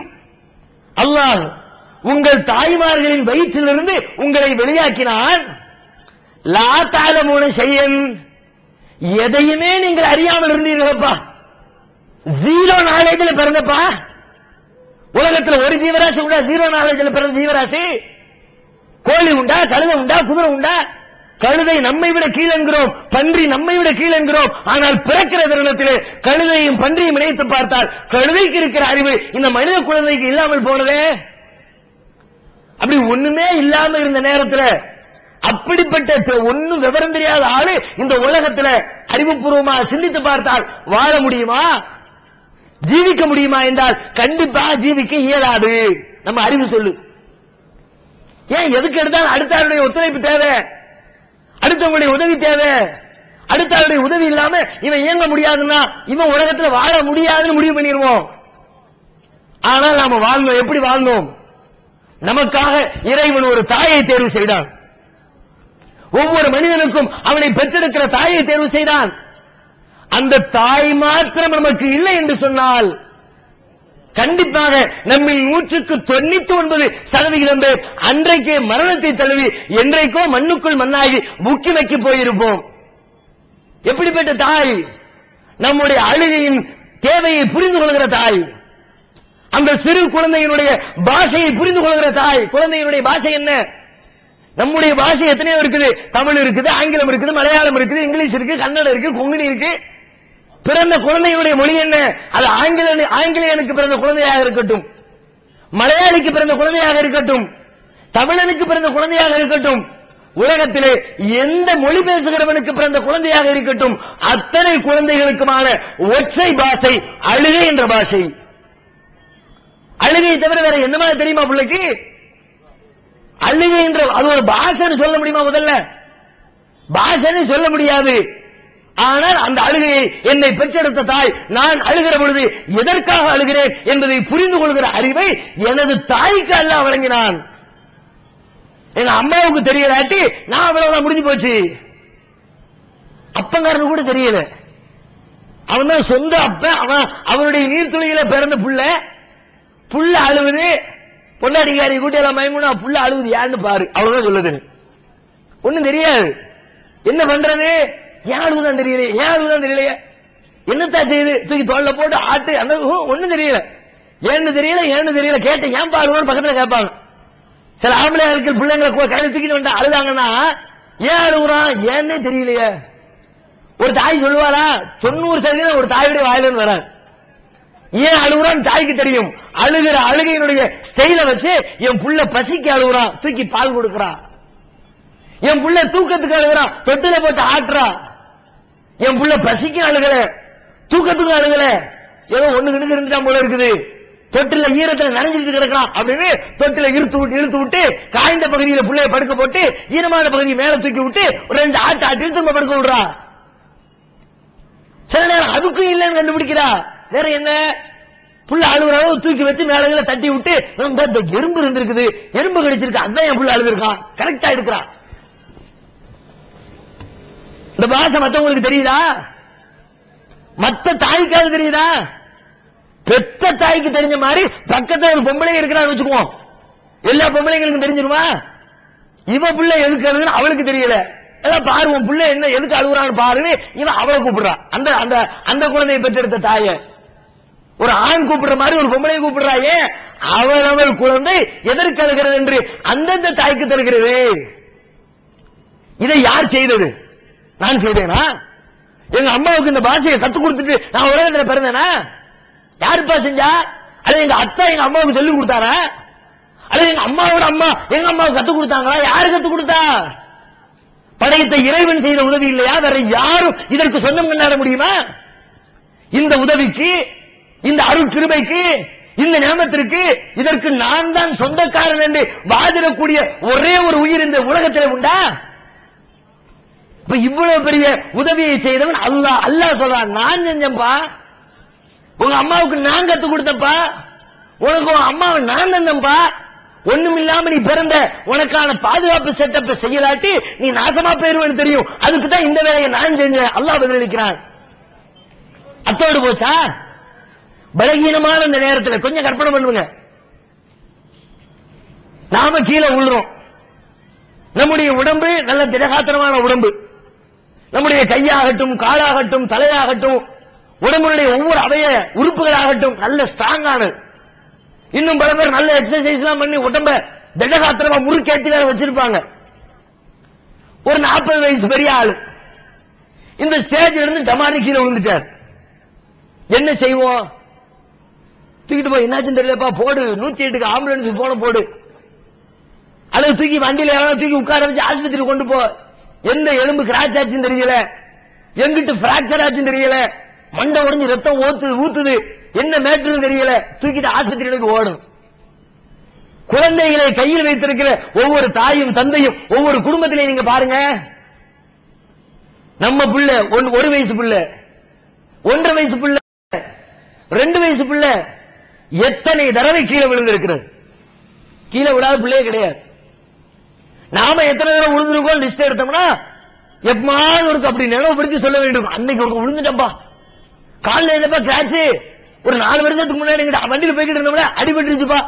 அல்லாஹ் உங்கள் தாய்மார்களின் வயிற்றிலிருந்து உங்களை வெளியாக்கினான். லா தஅலமூன ஷையன், எதையுமே நீங்கள் அறியாமல் இருந்தீர்களப்பா. 0 நாலேஜ்ல பிறந்தப்பா. உலகத்தில் ஒரு ஜீவராசி உண்டா 0 நாலேஜ்ல பிறந்த ஜீவராசி? கோழி உண்டா, கழுதை உண்டா, குதிரை உண்டா? கழுதை நம்மை விட கீழ் என்கிறோம், பன்றி நம்மை விட கீழ் என்கிறோம். ஆனால் பிறக்கிற தருணத்திலே கழுதையும் பன்றியும் இணைத்து பார்த்தால் கழுதைக்கு இருக்கிற அறிவு இந்த மனித குழந்தைக்கு இல்லாமல் போனதே. அப்படி ஒண்ணுமே இல்லாம இருந்த நேரத்தில் அப்படிப்பட்ட ஒன்னும் விவரம் தெரியாத ஆளு இந்த உலகத்தில் அறிவுபூர்வமாக சிந்தித்து பார்த்தால் வாழ முடியுமா, ஜீவிக்க முடியுமா என்றால் கண்டிப்பா ஜீவிக்க இயலாது. நம்ம அறிவு சொல்லு. ஏன் எதுக்கு எடுத்தாலும் அடுத்தவருடைய ஒத்துழைப்பு தேவை, அடுத்தவங்களுடைய உதவி தேவை. அடுத்தவருடைய உதவி இல்லாம இவன் இயங்க முடியாதுன்னா இவன் உலகத்தில் வாழ முடியாதுன்னு முடிவு பண்ணிடுவோம். ஆனால் நாம வாழ்ந்தோம். எப்படி வாழ்ந்தோம்? நமக்காக இறைவன் ஒரு தாயை தேர்வு செய்தான். ஒவ்வொரு மனிதனுக்கும் அவனை பெற்றெடுக்கிற தாயை தேர்வு செய்தான். அந்த தாய் மாத்திரம் நமக்கு இல்லை என்று சொன்னால் கண்டிப்பாக நம்மை 199% பேர் அன்றைக்கே மரணத்தை தழுவி என்றைக்கோ மண்ணுக்குள் மண்ணாகி முக்கி வைக்க போயிருப்போம். எப்படிப்பட்ட தாய்? நம்முடைய அழுகையின் தேவையை புரிந்து கொள்கிற தாய், அந்த சிறு குழந்தையினுடைய பாஷையை புரிந்து கொள்கிற தாய். குழந்தையினுடைய பாஷை என்ன? நம்முடைய பாஷை எத்தனையோ இருக்குது. தமிழ் இருக்குது, ஆங்கிலம் இருக்குது, மலையாளம் இருக்குது, இங்கிலீஷ் இருக்கு, கன்னடம் இருக்கு, கொங்கினி இருக்கு. பிறந்த குழந்தையுடைய மொழி என்ன? அது ஆங்கிலேயனுக்கு பிறந்த குழந்தையாக இருக்கட்டும், மலையாளிக்கு பிறந்த குழந்தையாக இருக்கட்டும், தமிழனுக்கு பிறந்த குழந்தையாக இருக்கட்டும், உலகத்திலே எந்த மொழி பேசுகிறவனுக்கு பிறந்த குழந்தையாக இருக்கட்டும், அத்தனை குழந்தைகளுக்குமான ஒற்றை பாஷை அழுகை என்ற பாஷை. அழுகை தவிர வேற என்ன மாதிரி தெரியுமா பிள்ளைக்கு? அழுகை என்ற அது ஒரு பாஷைன்னு சொல்ல முடியுமா? முதல்ல பாஷைன்னு சொல்ல முடியாது. ஆனால் அந்த அழுகையை என்னை பெற்றெடுத்த தாய் நான் அழுகிற பொழுது எதற்காக அழுகிறேன் என்பதை புரிந்து கொள்கிற அறிவை எனது தாய்க்கு அல்லாஹ் வழங்கினான். எங்க அம்மாவுக்கு தெரியலாட்டி நான் அவ்வளவுதான் முடிஞ்சு போச்சு. அப்பங்காரனு கூட தெரியல. அவன் தான் சொந்த அப்ப. அவனுடைய நீர்த்துளியில பிறந்த புள்ள அழுவுது. பொன்னாடிக்காரி கூட்டியெல்லாம் மைமுனா புள்ள அழுவுது யாருன்னு பாரு, அவ்வளவுதான் சொல்லுது. ஒண்ணும் தெரியாது. என்ன பண்றது? ஏன் அழுவுதான் தெரியலையே, ஏன் அழுவுதான் தெரியலையே, என்னத்தா செய்யுது? தூக்கி தோல்ல போட்டு ஆட்டு. அந்த ஒண்ணும் தெரியல. ஏன்னு தெரியல கேட்ட ஏன் பாருவோம் பக்கத்துல கேட்பாங்க. சில ஆம்பளையார்கள் பிள்ளைங்களை கையில தூக்கிட்டு வந்து அழுதாங்கன்னா ஏன் அழுகுறான் ஏன்னே தெரியலையே. ஒரு தாய் சொல்லுவாரா? 90% ஒரு தாயுடைய வாயிலிருந்து வராது. ஏன் அழுகுறான் தாய்க்கு தெரியும். அழுகிற அழுகையினுடைய ஸ்டைல வச்சு என் புள்ள பசிக்கு அழுகுறான், தூக்கி பால் கொடுக்கிறான். என் புள்ள தூக்கத்துக்கு அழுகுறான், தொட்டில போட்டு ஆட்டுறா. என் புள்ள பசிக்கு அழுகல, தூக்கத்துக்கு அழுகல, ஏதோ ஒண்ணு கிணக்கு இருந்துட்டான் போல இருக்குது, தொட்டில ஈரத்துல நனைஞ்சிட்டு கிடக்கிறான் அப்படின்னு தொட்டில இழுத்து விட்டு காய்ந்த பகுதியில புள்ளைய படுக்க போட்டு ஈரமான பகுதியை மேல தூக்கி விட்டு 2 ஆட்டு ஆட்டி திரும்ப படுக்க விடுறா. சில நேரம் அதுக்கும் இல்லைன்னு கண்டுபிடிக்கிறா. வேற என்ன? புள்ள அழுகுறாங்க தூக்கி வச்சு மேல தட்டி விட்டு இந்த எறும்பு இருந்திருக்குது, எறும்பு கடிச்சிருக்கு, அதான் என் புள்ள அழுதுருக்கான், கரெக்டா இருக்கிறான். இந்த பாஷை மத்தவங்களுக்கு தெரியுதா? மத்த தாய்க்காவது தெரியுதா? பெத்த தாய்க்கு தெரிஞ்ச மாதிரி பக்கத்துல ஒரு பொம்பளை இருக்கிறான்னு வச்சுக்குவோம், எல்லா பொம்பளைங்களுக்கும் தெரிஞ்சிருமா? இவ புள்ள எதுக்கு அழுகுன்னு அவளுக்கு தெரியல. எல்லாம் பாரு உன் புள்ள என்ன எதுக்கு அழுகுறான்னு பாருன்னு இவன் அவளை கூப்பிடுறான். அந்த அந்த அந்த குழந்தையை பெற்றெடுத்த தாய ஒரு ஆண் கூப்பிடுற மாதிரி ஒரு பொம்பளையை கூப்பிடுறாயே, அவள் குழந்தை எதற்கு அழுகிறது என்று அந்தந்த தாய்க்கு தருகிறது. இதை யார் செய்தது? நான் செய்தேனா? எங்க அம்மாவுக்கு இந்த பாஷையை கத்துக் கொடுத்துட்டு நான் உலகத்துல பிறந்தேனா? யாருப்பா செஞ்சா? அது எங்க அத்தா எங்க அம்மாவுக்கு சொல்லி கொடுத்தாரா? அது எங்க அம்மாவோட அம்மா எங்க அம்மாவுக்கு கத்துக் கொடுத்தாங்களா? யாரு கத்துக் கொடுத்தா? படைத்த இறைவன் செய்த உதவி இல்லையா? வேற யாரும் இதற்கு சொந்தம் கொண்டாட முடியுமா? இந்த உதவிக்கு, இந்த அருள் கிருபைக்கு, இந்த ஞானத்திற்கு இதற்கு நான் தான் சொந்தக்காரன் என்று வாதிடக்கூடிய ஒரே ஒரு உயிர் இந்த உலகத்தில் உண்டா? இவ்வளவு பெரிய உதவியை செய்தவன் அல்லாஹ். அல்லாஹ் சொல்றான் நான் செஞ்சப்பா, உங்க அம்மாவுக்கு நான் கத்து கொடுத்தப்பா, உனக்கு உன் அம்மாவை நான் தந்தப்பா, ஒண்ணும் இல்லாம நீ பிறந்த உனக்கான பாதுகாப்பு செட்டப்ப செய்யலாட்டி நீ நாசமா போயிருவேன்னு தெரியும், அதுக்கு தான் இந்த வேலையை நான் செஞ்சேன். அல்லாஹ் பதிலளிக்கிறான். அத்தோடு போச்சா? பலகீனமான இந்த நேரத்தில் கொஞ்சம் கற்பனை பண்ணுங்க. நாம கீழே விழுறோம். நம்முடைய உடம்பு நல்ல திடகாத்திரமான உடம்பு. நம்முடைய கையாகட்டும், காலாகட்டும், தலையாகட்டும், உடம்புடைய ஒவ்வொரு அவய உறுப்புகளாகட்டும் நல்ல ஸ்ட்ராங்கானது. இன்னும் பல பேர் நல்ல எக்ஸசைஸ் எல்லாம் பண்ணி உடம்ப திடகாத்திரமா முறுக்கேற்றி வேற வச்சிருப்பாங்க. ஒரு 40 வயசு பெரிய ஆளு இந்த ஸ்டேஜ்ல இருந்து டமாரி கீழே விழுந்துட்டார். என்ன செய்வோம்? தூக்கிட்டு போய் என்னாச்சுன்னு தெரியலப்பா, போடு 108க்கு ஆம்புலன்ஸ் போன போடு, அல்லது தூக்கி வண்டியில தூக்கி உட்கார வச்சு ஆஸ்பத்திரி கொண்டு போ. எந்த எலும்பு கிராச் ஆச்சுன்னு தெரியல, எங்கிட்டு பிராக்சர் ஆச்சுன்னு தெரியல, மண்டை உடைஞ்சு ரத்தம் ஊத்துது, என்ன மேட்ருன்னு தெரியல, தூக்கிட்டு ஆஸ்பத்திரிக்கு ஓடும். குழந்தைகளை கையில் வைத்திருக்கிற ஒவ்வொரு தாயும் தந்தையும் ஒவ்வொரு குடும்பத்திலையும் நீங்க பாருங்க, நம்ம புள்ள 1 வயசு புள்ள, 1.5 வயசு புள்ள, 2 வயசு புள்ள எத்தனை தடவை கீழே விழுந்திருக்கிறது. கீழே விடாத பிள்ளையே கிடையாது. நாம எத்தனை தடவை விழுந்திருக்கோம் லிஸ்ட் எடுத்தோம்னா எப்பமாவது ஒரு அப்படி நினைவுபடுத்தி சொல்ல வேண்டும். அன்னைக்கு ஒரு விழுந்துட்டப்பா, காலில் என்னப்பா கிராச், ஒரு 4 வருஷத்துக்கு முன்னாடி வண்டியில் போய்கிட்டு இருந்தோம்ல அடிபட்டுருச்சுப்பா.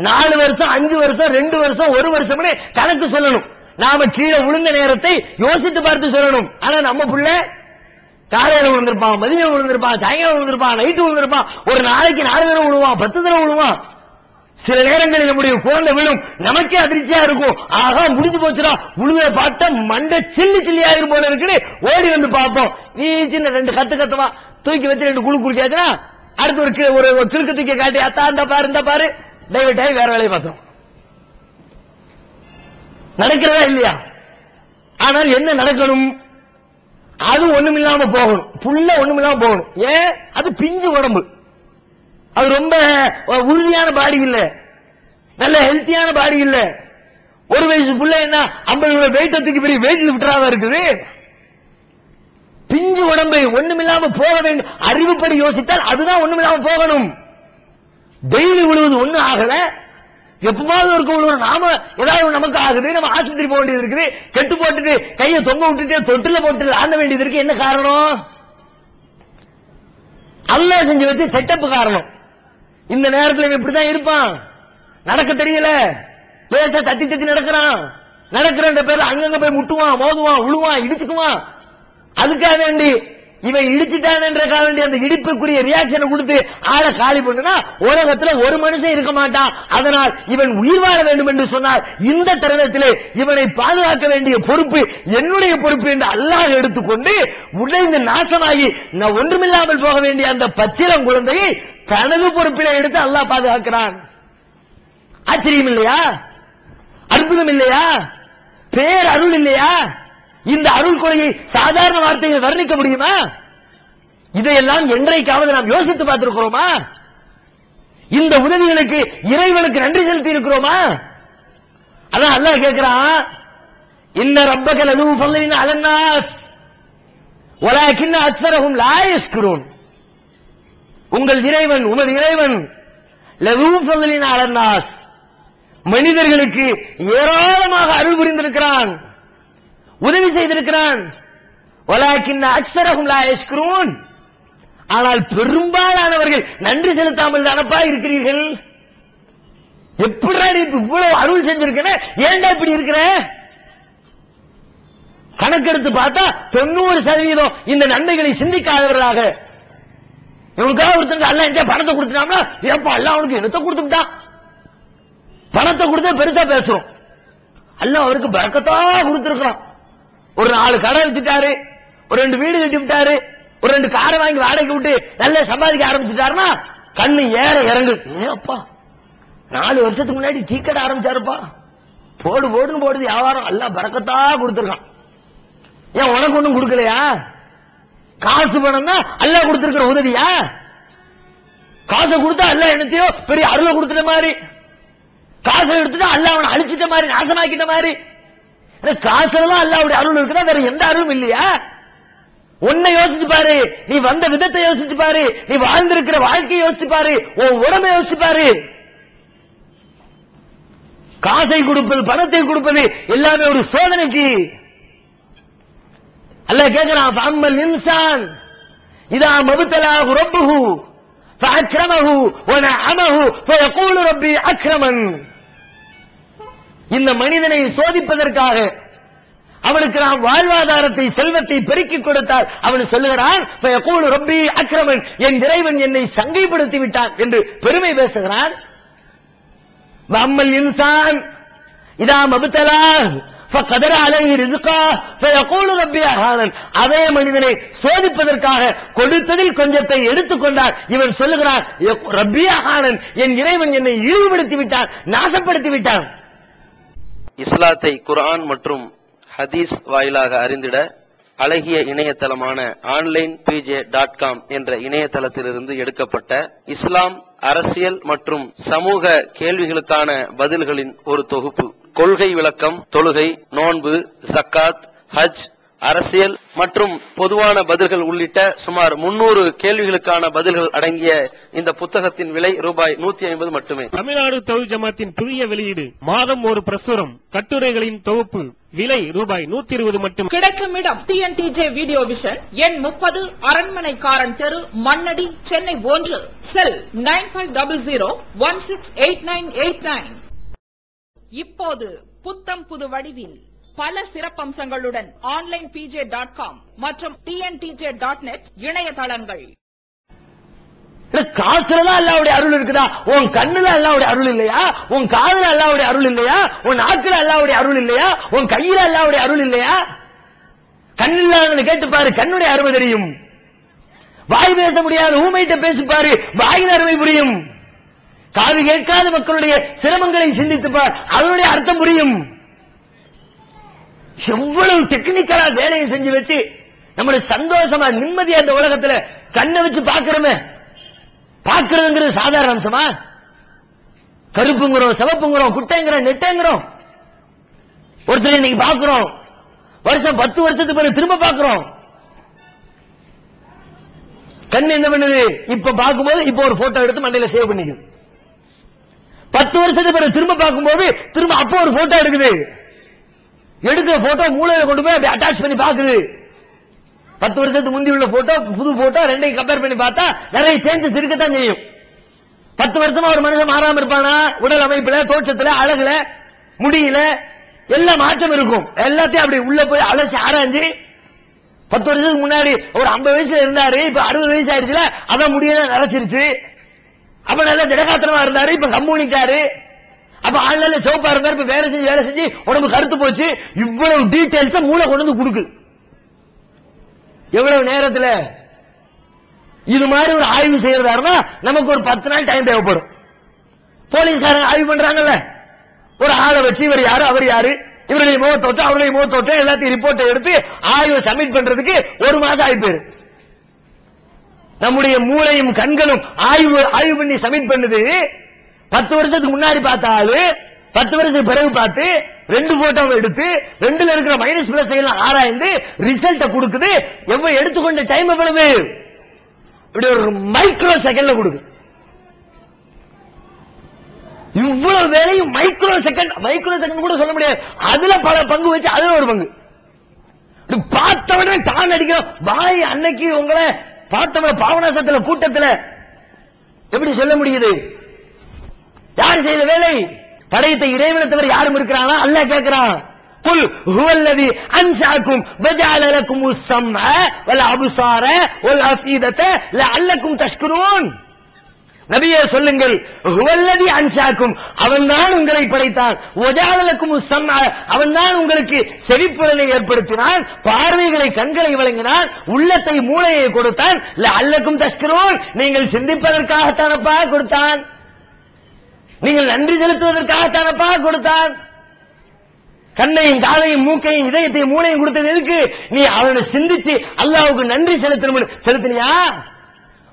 4 வருஷம் 5 வருஷம் 2 வருஷம் 1 வருஷம்னு கணக்கு சொல்லணும். நாம கீழே விழுந்த நேரத்தை யோசித்து பார்த்து சொல்லணும். ஆனா நம்ம புள்ள காலையில விழுந்திருப்பான், மதியம் விழுந்திருப்பான், சாயங்காலம் விழுந்திருப்பான், நைட்டு விழுந்திருப்பான், ஒரு நாளைக்கு 4 தடவை விழுவான், 10 தடவை விழுவான். சில நேரங்களில் நம்முடைய குழந்தை விழும், நமக்கே அதிர்ச்சியா இருக்கும். ஆகா முடிஞ்சு போச்சுடா, விழுவ பார்த்தா மண்டை சில்லி ஆயிரும் போல இருக்குன்னு ஓடி வந்து பார்ப்போம். நீ சின்ன 2 கத்துவா தூக்கி வச்சு 2 குளிச்சாச்சுன்னா அடுத்து ஒரு கிழக்கு தூக்கி காட்டி அத்தா இந்த பாரு டைவர்ட் ஆகி வேற வேலையை பார்த்தோம். நடக்கிறதா இல்லையா? ஆனால் என்ன நடக்கணும்? அது ஒண்ணுமில்லாம போகணும், புள்ள ஒண்ணுமில்லாம போகணும். ஏன்? அது பிஞ்சு உடம்பு, அது ரொம்ப உறுதியான பாடி இல்ல, நல்ல ஹெல்த்தியான பாடி இல்ல. 1 வயசு புள்ள என்ன 50 கிலோ வெயிட் தூக்கி பெரிய வெயிட்ல விட்டுறாம இருக்குது. பிஞ்சு உடம்பை ஒண்ணுமில்லாம போக வேண்டும். அறிவுப்படி யோசித்தால் அதுதான் ஒண்ணுமில்லாம போகணும். டெய்லி விழுவது ஒண்ணு ஆகல, எப்பவாவது இருக்க விழுவோம். நாம ஏதாவது நமக்கு ஆகுது, நம்ம ஆஸ்பத்திரி போக வேண்டியது இருக்குது, கெட்டு போட்டுட்டு கையை தொங்க விட்டுட்டு தொட்டில போட்டு ஆண்ட வேண்டியது இருக்கு. என்ன காரணம்? அல்லாஹ் செஞ்சு வச்சு செட்டப் காரணம். இந்த நேரத்தில் இப்படிதான் இருப்பான், நடக்க தெரியல, லேசா தத்தி நடக்கிற பேர்ல அங்கங்க போய் முட்டுவான், மோதுவான், உழுவான், இடிச்சுக்குவான். அதுக்காக வேண்டி இவன் இடிச்சுட்டான்ன்றக்காக வேண்டி அந்த இடிப்புக்குரிய ரியாக்ஷனை கொடுத்து ஆளை காலி பண்ணுனா உலகத்துல ஒரு மனுஷன் இருக்க மாட்டான். அதனால் இவன் உயிர் வாழ வேண்டும் என்று சொன்னால் இந்த தருணத்திலே இவனை பாதுகாக்க வேண்டிய பொறுப்பு என்னுடைய பொறுப்பு என்று அல்லாஹ் எடுத்துக்கொண்டு உடைந்து நாசமாகி நான் ஒன்றுமில்லாமல் போக வேண்டிய அந்த பச்சிளம் குழந்தையை தனது பொறுப்பிலே எடுத்து அல்லாஹ் பாதுகாக்கிறான். ஆச்சரியம் இல்லையா? அற்புதம் இல்லையா? பேர் அருள் இல்லையா? இந்த அருள் கொலையை சாதாரண வார்த்தைகள் வர்ணிக்க முடியுமா? இதையெல்லாம் என்றைக்காவது நாம் யோசித்து பார்த்திருக்கிறோமா? இந்த உதவிகளுக்கு இறைவனுக்கு நன்றி செலுத்தி இருக்கிறோமா? அதான் அல்லாஹ் கேட்கிறான், இன்ன ரப்பக லது ஃபضلின் அலன்னாஸ் வலாக்கின் அக்ஸரஹும் லா யஷ்குரூன். உங்கள் இறைவன், உமது இறைவன் லது ஃபضلின் அலன்னாஸ், மனிதர்களுக்கு ஏராளமாக அருள் புரிந்திருக்கிறான், உதவி செய்திருக்கிறான். வலாக்கின் அக்ஸரஹும் லா யஷ்குரூன், ஆனால் பெரும்பாலானவர்கள் நன்றி செலுத்தாமல் தானப்பா இருக்கிறீர்கள். எப்படி இவ்வளவு அருள் செஞ்சிருக்க, ஏன்டா இப்படி இருக்கிற? கணக்கெடுத்து பார்த்தா 90% இந்த நன்மைகளை சிந்திக்காதவர்களாக. இவனுக்காக ஒருத்தங்க அல்ல எந்த பணத்தை கொடுத்துட்டான்னா ஏப்பா அல்ல அவனுக்கு என்னத்தை கொடுத்துட்டான், பணத்தை கொடுத்தா பெருசா பேசுறோம். அல்ல அவருக்கு பரக்கத்தா கொடுத்திருக்கிறான். ஒரு 4 கடை வச்சுட்டாரு, ஒரு 2 வீடு கட்டி விட்டாரு, ஒரு 2 காரை வாங்கி வாடகை விட்டு நல்ல சம்பாதிக்க ஆரம்பிச்சுட்டாருன்னா கண்ணு ஏற இறங்கு. ஏப்பா 4 வருஷத்துக்கு முன்னாடி டீ கடை ஆரம்பிச்சாருப்பா, போடுன்னு போடுது வியாபாரம், எல்லாம் பரக்கத்தா கொடுத்திருக்கான். ஏன் உனக்கு ஒண்ணும் கொடுக்கலையா? காசு பணம் தான் அல்லாஹ் கொடுத்திருக்கிற உதவியா? காசை கொடுத்தா அல்லாஹ் என்னத்தையோ பெரிய அருளை கொடுத்துட்ட மாதிரி, காசை எடுத்துட்டா அல்லாஹ் அவனை அழிச்சிட்ட மாதிரி, நாசமாக்கிட்ட மாதிரி. காசெல்லாம் அல்லாஹ்வுடைய அருள் இருக்குதா, வேற எந்த அருளும் இல்லையா? உன்னை யோசிச்சு பாரு, நீ வந்த விதத்தை யோசிச்சு பாரு, நீ வாழ்ந்திருக்கிற வாழ்க்கையை யோசிச்சு பாரு, உன் உடம்பை யோசிச்சு பாரு. காசை கொடுப்பது, பணத்தை கொடுப்பது எல்லாமே ஒரு சோதனைக்கு. அல்லாஹ் கேட்கிறான், ஃபஅம்மல் இன்சான் இதா மப்தலாஹு ரப்புஹு ஃபஅக்ரமஹு வநஅமஹு ஃபயகூலு ரப்பி அக்ரமன். இந்த மனிதனை சோதிப்பதற்காக அவனுக்கு நாம் வாழ்வாதாரத்தை, செல்வத்தை பெருக்கிக் கொடுத்தால் அவன் சொல்லுகிறான், ஃபயகூலு ரப்பி அக்ரமன், என் இறைவன் என்னை சங்கைப்படுத்தி விட்டான் என்று பெருமை பேசுகிறான். வஅம்மல் இன்சான் இதா மப்தலாஹு فقدر عليه رزقه فيقول ربي اهانن. அதே மனிதனை சோதிப்பதற்காக கொடுத்ததில் கொஞ்சத்தை எடுத்துக்கொண்டார். இவன் சொல்லுகிறான், ரப்பி அஹானன், என் இறைவன் என்னை இழிவுபடுத்தி விட்டான், நாசப்படுத்தி விட்டான். இஸ்லாத்தை குர்ஆன் மற்றும் ஹதீஸ் வாயிலாக அறிந்திட அழகிய இணையதளமான onlinepj.com என்ற இணையதளத்திலிருந்து எடுக்கப்பட்ட இஸ்லாம், அரசியல் மற்றும் சமூக கேள்விகளுக்கான பதில்களின் ஒரு தொகுப்பு. கொள்கை விளக்கம், தொழுகை, நோன்பு, ஜக்காத், ஹஜ், அரசியல் மற்றும் பொதுவான பதில்கள் உள்ளிட்ட சுமார் 300 கேள்விகளுக்கான பதில்கள் அடங்கிய இந்த புத்தகத்தின் விலை ரூபாய் 150 மட்டுமே. தமிழ்நாடு தௌஹீத் ஜமாத்தின் புதிய வெளியீடு, மாதம் ஒரு பிரசுரம், கட்டுரைகளின் தொகுப்பு, விலை ரூபாய் 120 மட்டும். கிடைக்கும் இடம் TNTJ வீடியோ விஷன், எண் 30, அரண்மனைக்காரன் தெரு, மண்ணடி, சென்னை 1. செல் 9500168989. இப்போது புத்தம் புது வடிவில் பல சிறப்பம்சங்களுடன் onlinepj.com மற்றும் tntj.net இணையதளங்கள். காசுல அல்லாஹ்வுடைய அருள் இருக்குதா? உன் கண்ணுல அல்லாஹ்வுடைய அருள் இல்லையா? உன் காதுல அல்லாஹ்வுடைய அருள் இல்லையா? உன் நாக்குல அல்லாஹ்வுடைய அருள் இல்லையா? உன் கையில அல்லாஹ்வுடைய அருள் இல்லையா? கண்ணில்லாதவனை கேட்டு பாரு, கண்ணுடைய அருமை தெரியும். வாய் பேச முடியாத ஊமையிட்ட பேசி பாரு, வாயின் அருமை புரியும். காது கேட்காத மக்களுடைய சிரமங்களை சிந்தித்து பார், அதனுடைய அர்த்தம் புரியும். எவ்வளவு டெக்னிக்கலா வேலையை செஞ்சு வச்சு நம்மளுடைய சந்தோஷமா நிம்மதியா இந்த உலகத்துல கண்ணை வச்சு பாக்குறோமே, பாக்குறதுங்கிறது சாதாரண அம்சமா? கருப்புங்கிறோம், சிவப்புங்கிறோம், குட்டைங்கிறோம், நெட்டைங்கிறோம். ஒருத்தர் இன்னைக்கு பாக்குறோம், வருஷம் 10 வருஷத்துக்கு பிறகு திரும்ப பாக்குறோம். கண் என்ன பண்ணுது? இப்ப பார்க்கும்போது இப்ப ஒரு போட்டோ எடுத்து மண்டையில சேவ் பண்ணிக்குது. 10 வருஷத்துக்கு பிறகு திரும்ப பார்க்கும்போது திரும்ப அப்போ ஒரு போட்டோ எடுக்குது. எடுக்கிற போட்டோ மூளையில கொண்டு போய் அப்படி அட்டாச் பண்ணி பாக்குது. 10 வருஷத்துக்கு முந்தி உள்ள போட்டோ, புது போட்டோ ரெண்டையும் கம்பேர் பண்ணி பார்த்தா நிறைய சேஞ்சஸ் இருக்கத்தான் செய்யும். 10 வருஷமா ஒரு மனுஷன் மாறாம இருப்பானா? உடல் அமைப்புல, தோற்றத்துல, அழகுல, முடியல எல்லாம் மாற்றம் இருக்கும். எல்லாத்தையும் அப்படி உள்ள போய் அலசி ஆராய்ஞ்சு 10 வருஷத்துக்கு முன்னாடி ஒரு 50 வயசுல இருந்தாரு, இப்ப 60 வயசு ஆயிடுச்சுல, அதான் முடியல நரைச்சிருச்சு. அப்ப நல்லா திடகாத்திரமா இருந்தாரு, இப்ப கம்முனிட்டாரு. அப்ப ஆன்லைன்ல சிவப்பா இருந்தாரு, இப்ப வேலை செஞ்சு உடம்பு கருத்து போச்சு. இவ்வளவு டீடைல்ஸ் மூளை கொண்டு வந்து கொடுக்கு. எவ்வளவு நேரத்துல இது மாதிரி ஒரு ஆய்வு செய்யறதா நமக்கு ஒரு 10 நாள் டைம் தேவைப்படும். போலீஸ்காரங்க ஆய்வு பண்றாங்கல்ல, ஒரு ஆளை வச்சு இவர் யாரு, அவர் யாரு, இவருடைய முகத்தோட்டம், அவருடைய முகத்தோட்டம் எல்லாத்தையும் ரிப்போர்ட்டை எடுத்து ஆய்வு சப்மிட் பண்றதுக்கு 1 மாசம் ஆயிப்போரு. நம்முடைய மூளையும் கண்களும் ஆய்வு பண்ணி சப்மிட் பண்ணுது. 10 வருஷத்துக்கு முன்னாடி பார்த்தாலு 10 வருஷத்துக்கு பிறகு பார்த்து 2 போட்டோவை எடுத்து 2ல இருக்கிற மைனஸ் பிளஸ் எல்லாம் ஆராய்ந்து ரிசல்ட்ட கொடுக்குது. எவ்வளவு எடுத்துக்கொண்ட டைம் எவ்வளவு? இப்படி ஒரு மைக்ரோ செகண்ட்ல கொடுக்கு. இவ்வளவு வேலையும் மைக்ரோ செகண்ட் கூட சொல்ல முடியாது. அதுல பல பங்கு வச்சு அதுல ஒரு பங்கு. பார்த்தவனே தான் அடிக்கிறோம் வாய். அன்னைக்கு உங்களை பார்த்தவன பாவனாசத்துல கூட்டத்துல எப்படி சொல்ல முடியுது? யார் செய்த வேலை? படைத்த இறைவனை தவிர யாரும் இருக்கிறானா? அல்லாஹ் கேட்கிறான், குல் ஹுவல்லதி அன்ஷாக்கும் வஜஅல லக்குமுஸ் ஸம்அ வல் அப்சார வல் அஃபீதத லஅல்லக்கும் தஷ்குரூன். நபியே சொல்லுங்கள், ஹுவல்லதி அன்ஷாக்கும், அவன்தான் உங்களை படைத்தான், வஜஅல லக்குமுஸ் ஸம்அ, அவன்தான் உங்களுக்கு செவிப்புலனை ஏற்படுத்தினான், பார்வைகளை கண்களை வழங்கினான், உள்ளத்தை மூளையை கொடுத்தான், லஅல்லக்கும் தஷ்குரூன், நீங்கள் சிந்திப்பதற்காகத்தானப்பா கொடுத்தான், நீங்கள் நன்றி செலுத்துவதற்காகத்தானப்பா கொடுத்தான். கண்ணையும் காதையும் மூக்கையும் இதயத்தையும் மூளையும் கொடுத்தது எதுக்கு? நீ அவனை சிந்திச்சு அல்லாஹ்வுக்கு நன்றி செலுத்தினியா?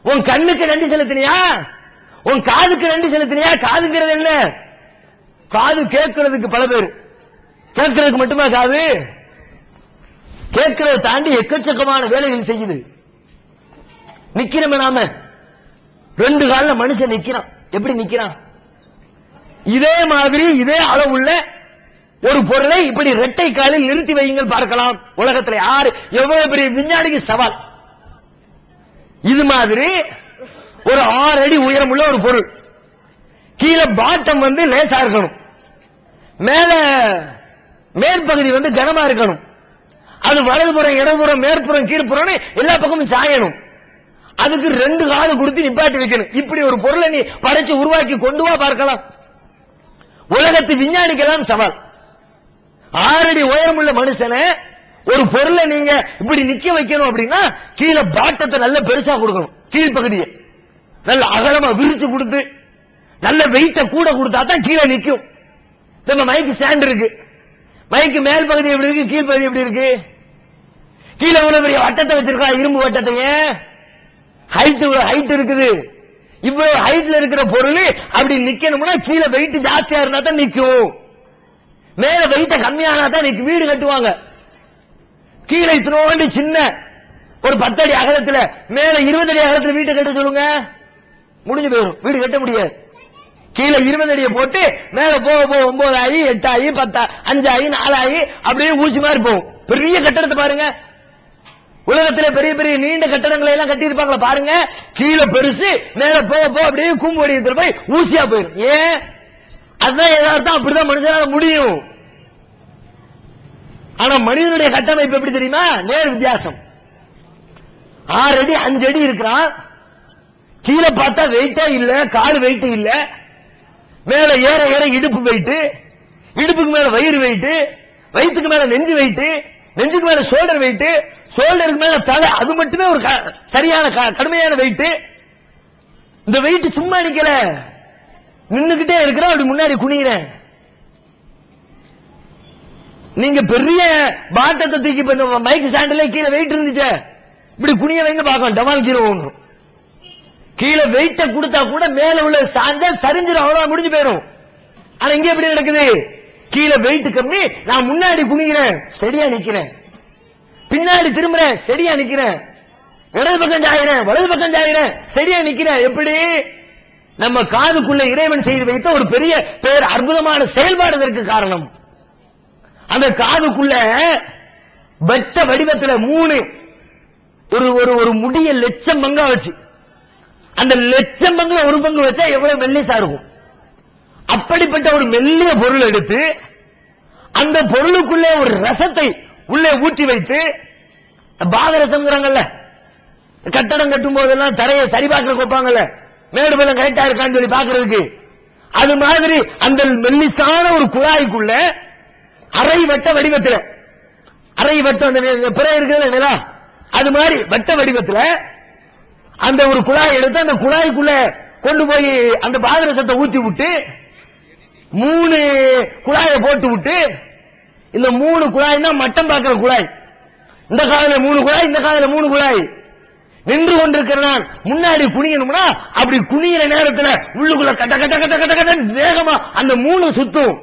உன் கண்ணுக்கு நன்றி செலுத்தினியா? உன் காதுக்கு நன்றி செலுத்தினியா? காதுங்கிறது என்ன? காது கேட்கறதுக்கு பல பேர். கேட்கறதுக்கு மட்டுமா காது? கேட்கறதை தாண்டி எக்கச்சக்கமான வேலைகள் செய்யுது. நிக்கிறோம் நாம 2 கால்ல மனுஷன் நிக்கிறான். எப்படி நிக்கிறான்? இதே மாதிரி இதே அளவுள்ள ஒரு பொருளை இப்படி இரட்டை காலில் நிறுத்தி வையுங்கள் பார்க்கலாம். உலகத்தில் யாரு எவ்வளவு பெரிய விஞ்ஞானிக்கு சவால். இது மாதிரி ஒரு 6 அடி உயரமுள்ள ஒரு பொருள், கீழே பாட்டம் லேசா இருக்கணும், மேல மேற்பகுதி கனமா இருக்கணும். அது வலதுபுறம் இடதுபுறம் மேற்புறம் கீழ்ப்புறம் எல்லா பக்கமும் சாயணும். அதுக்கு 2 காலு கொடுத்து நிப்பாட்டி வைக்கணும். இப்படி ஒரு பொருளை நீ படைச்சு உருவாக்கி கொண்டு வா பார்க்கலாம். உலகத்து விஞ்ஞானிக்கெல்லாம் சவால். 6 அடி உயரமுள்ள மனுஷனை ஒரு பொருளை நீங்க இப்படி நிக்க வைக்கணும் அப்படின்னா கீழே பாட்டத்தை நல்ல பெருசா கொடுக்கணும். கீழ்பகுதியை நல்ல அகலமா விரிச்சு கொடுத்து நல்ல வெயிட்ட கூட கொடுத்தா தான் கீழே நிக்கும். நம்ம மைக்கு ஸ்டாண்ட் இருக்கு, மைக்கு மேல் பகுதி எப்படி இருக்கு, கீழ்பகுதி எப்படி இருக்கு? கீழே உள்ள பெரிய வட்டத்தை வச்சிருக்கா, இரும்பு வட்டத்தையே. ஹைட் இருக்குது. இவ்வளவு ஹைட்ல இருக்கிற பொருள் அப்படி நிக்கணும்னா கீழே வெயிட் ஜாஸ்தியா இருந்தா தான் நிக்கும், மேல வெயிட்ட கம்மியானா தான் நிக்கும். வீடு கட்டுவாங்க, கீழே இத்தனோண்டு சின்ன ஒரு 10 அடி அகலத்துல மேல 20 அடி அகலத்துல வீட்டை கட்ட சொல்லுங்க, முடிஞ்சு போயிடும். வீடு கட்ட முடியாது. கீழே 20 அடியை போட்டு மேல போக 9 ஆகி 8 ஆகி 10 5 ஆகி 4 ஆகி அப்படியே ஊசி மாதிரி போகும். பெரிய கட்டடத்தை பாருங்க, உலகத்திலே பெரிய பெரிய நீண்ட கட்டடங்களை எல்லாம் கட்டி இருப்பாங்களா பாருங்க. கீழே பெருசு, மேல போக அப்படியே கூம்பு வடிவத்தில் போய் ஊசியா போயிடும். ஏன்? அதுதான் எதார்த்தம். அப்படிதான் மனுஷனால முடியும். ஆனா மனிதனுடைய கட்டமைப்பு எப்படி தெரியுமா? நேர் வித்தியாசம். 6 அடி 5 அடி இருக்கிறான். கீழே பார்த்தா வெயிட்டா இல்ல, கால் வெயிட் இல்ல. மேல ஏற ஏற இடுப்பு வெயிட்டு, இடுப்புக்கு மேல வயிறு வெயிட்டு, வயிற்றுக்கு மேல நெஞ்சு வெயிட்டு, நெஞ்சுக்கு மேல ஷோல்டர் வெயிட்டு, ஷோல்டருக்கு மேல தலை. அது மட்டுமே ஒரு சரியான கடுமையான வெயிட். இந்த வெயிட் சும்மா நிக்கல, நின்னுகிட்டே இருக்கிற அப்படி முன்னாடி குனிகிறேன். நீங்க பெரிய பாட்டத்தை தூக்கி மைக் ஸ்டாண்ட்ல கீழே வெயிட் இருந்துச்சு, இப்படி குனிய வைங்க பார்க்கலாம், டமால் கீழே ஓடும். கீழே வெயிட்ட கொடுத்தா கூட மேல உள்ள சாஞ்சா சரிஞ்சிடும், அவ்வளவு முடிஞ்சு போயிடும். ஆனா இங்க எப்படி நடக்குது? கீழே வெயிட் கம்மி, நான் முன்னாடி குனிகிறேன், ஸ்டெடியா நிக்கிறேன். பின்னாடி திரும்புறேன், ஸ்டெடியா நிக்கிறேன். இடது பக்கம் சாயிறேன், வலது பக்கம் சாயிறேன், ஸ்டெடியா நிக்கிறேன். எப்படி? நம்ம காதுக்குள்ள இறைவன் செய்து வைத்த ஒரு பெரிய பேர் அற்புதமான செயல்பாடு இதற்கு காரணம். அந்த காதுக்குள்ள வட்ட வடிவத்தில் 3 ஒரு முடிய லட்சம் பங்கா வச்சு, அந்த லட்சம் பங்குல ஒரு பங்கு வச்சா எவ்வளவு மெல்லிசா இருக்கும். அப்படிப்பட்ட ஒரு மெல்லிய பொருள் எடுத்து அந்த பொருளுக்குள்ளே ஒரு ரசத்தை உள்ளே ஊற்றி வைத்து, பாதரசம்ங்கிறாங்கல்ல, கட்டடம் கட்டும் போதெல்லாம் தரையை சரி பார்க்க வைப்பாங்கல்ல, மேடு பள்ளம் கரெக்டா இருக்கான்னு சொல்லி பாக்குறதுக்கு. அது மாதிரி அந்த மெல்லிசான ஒரு குழாய்க்குள்ள அரை வட்ட வடிவத்தில், அரை வட்டம் பிற இருக்கிறது அது மாதிரி வட்ட வடிவத்தில் அந்த ஒரு குழாய் எடுத்து அந்த குழாய்க்குள்ள கொண்டு போய் அந்த பாதரசத்தை ஊத்தி விட்டு 3 குழாயை போட்டு விட்டு, இந்த 3 குழாய்னா மட்டம் பார்க்கிற குழாய், இந்த காதுல 3 குழாய், இந்த காதுல 3 குழாய். நின்று கொண்டிருக்கிற நான் முன்னாடி குனியணும்னா அப்படி குனியிற நேரத்தில் உள்ளுக்குள்ள கட்ட கட்ட கட்ட கட்ட கட்ட வேகமா அந்த 3 சுத்தும்.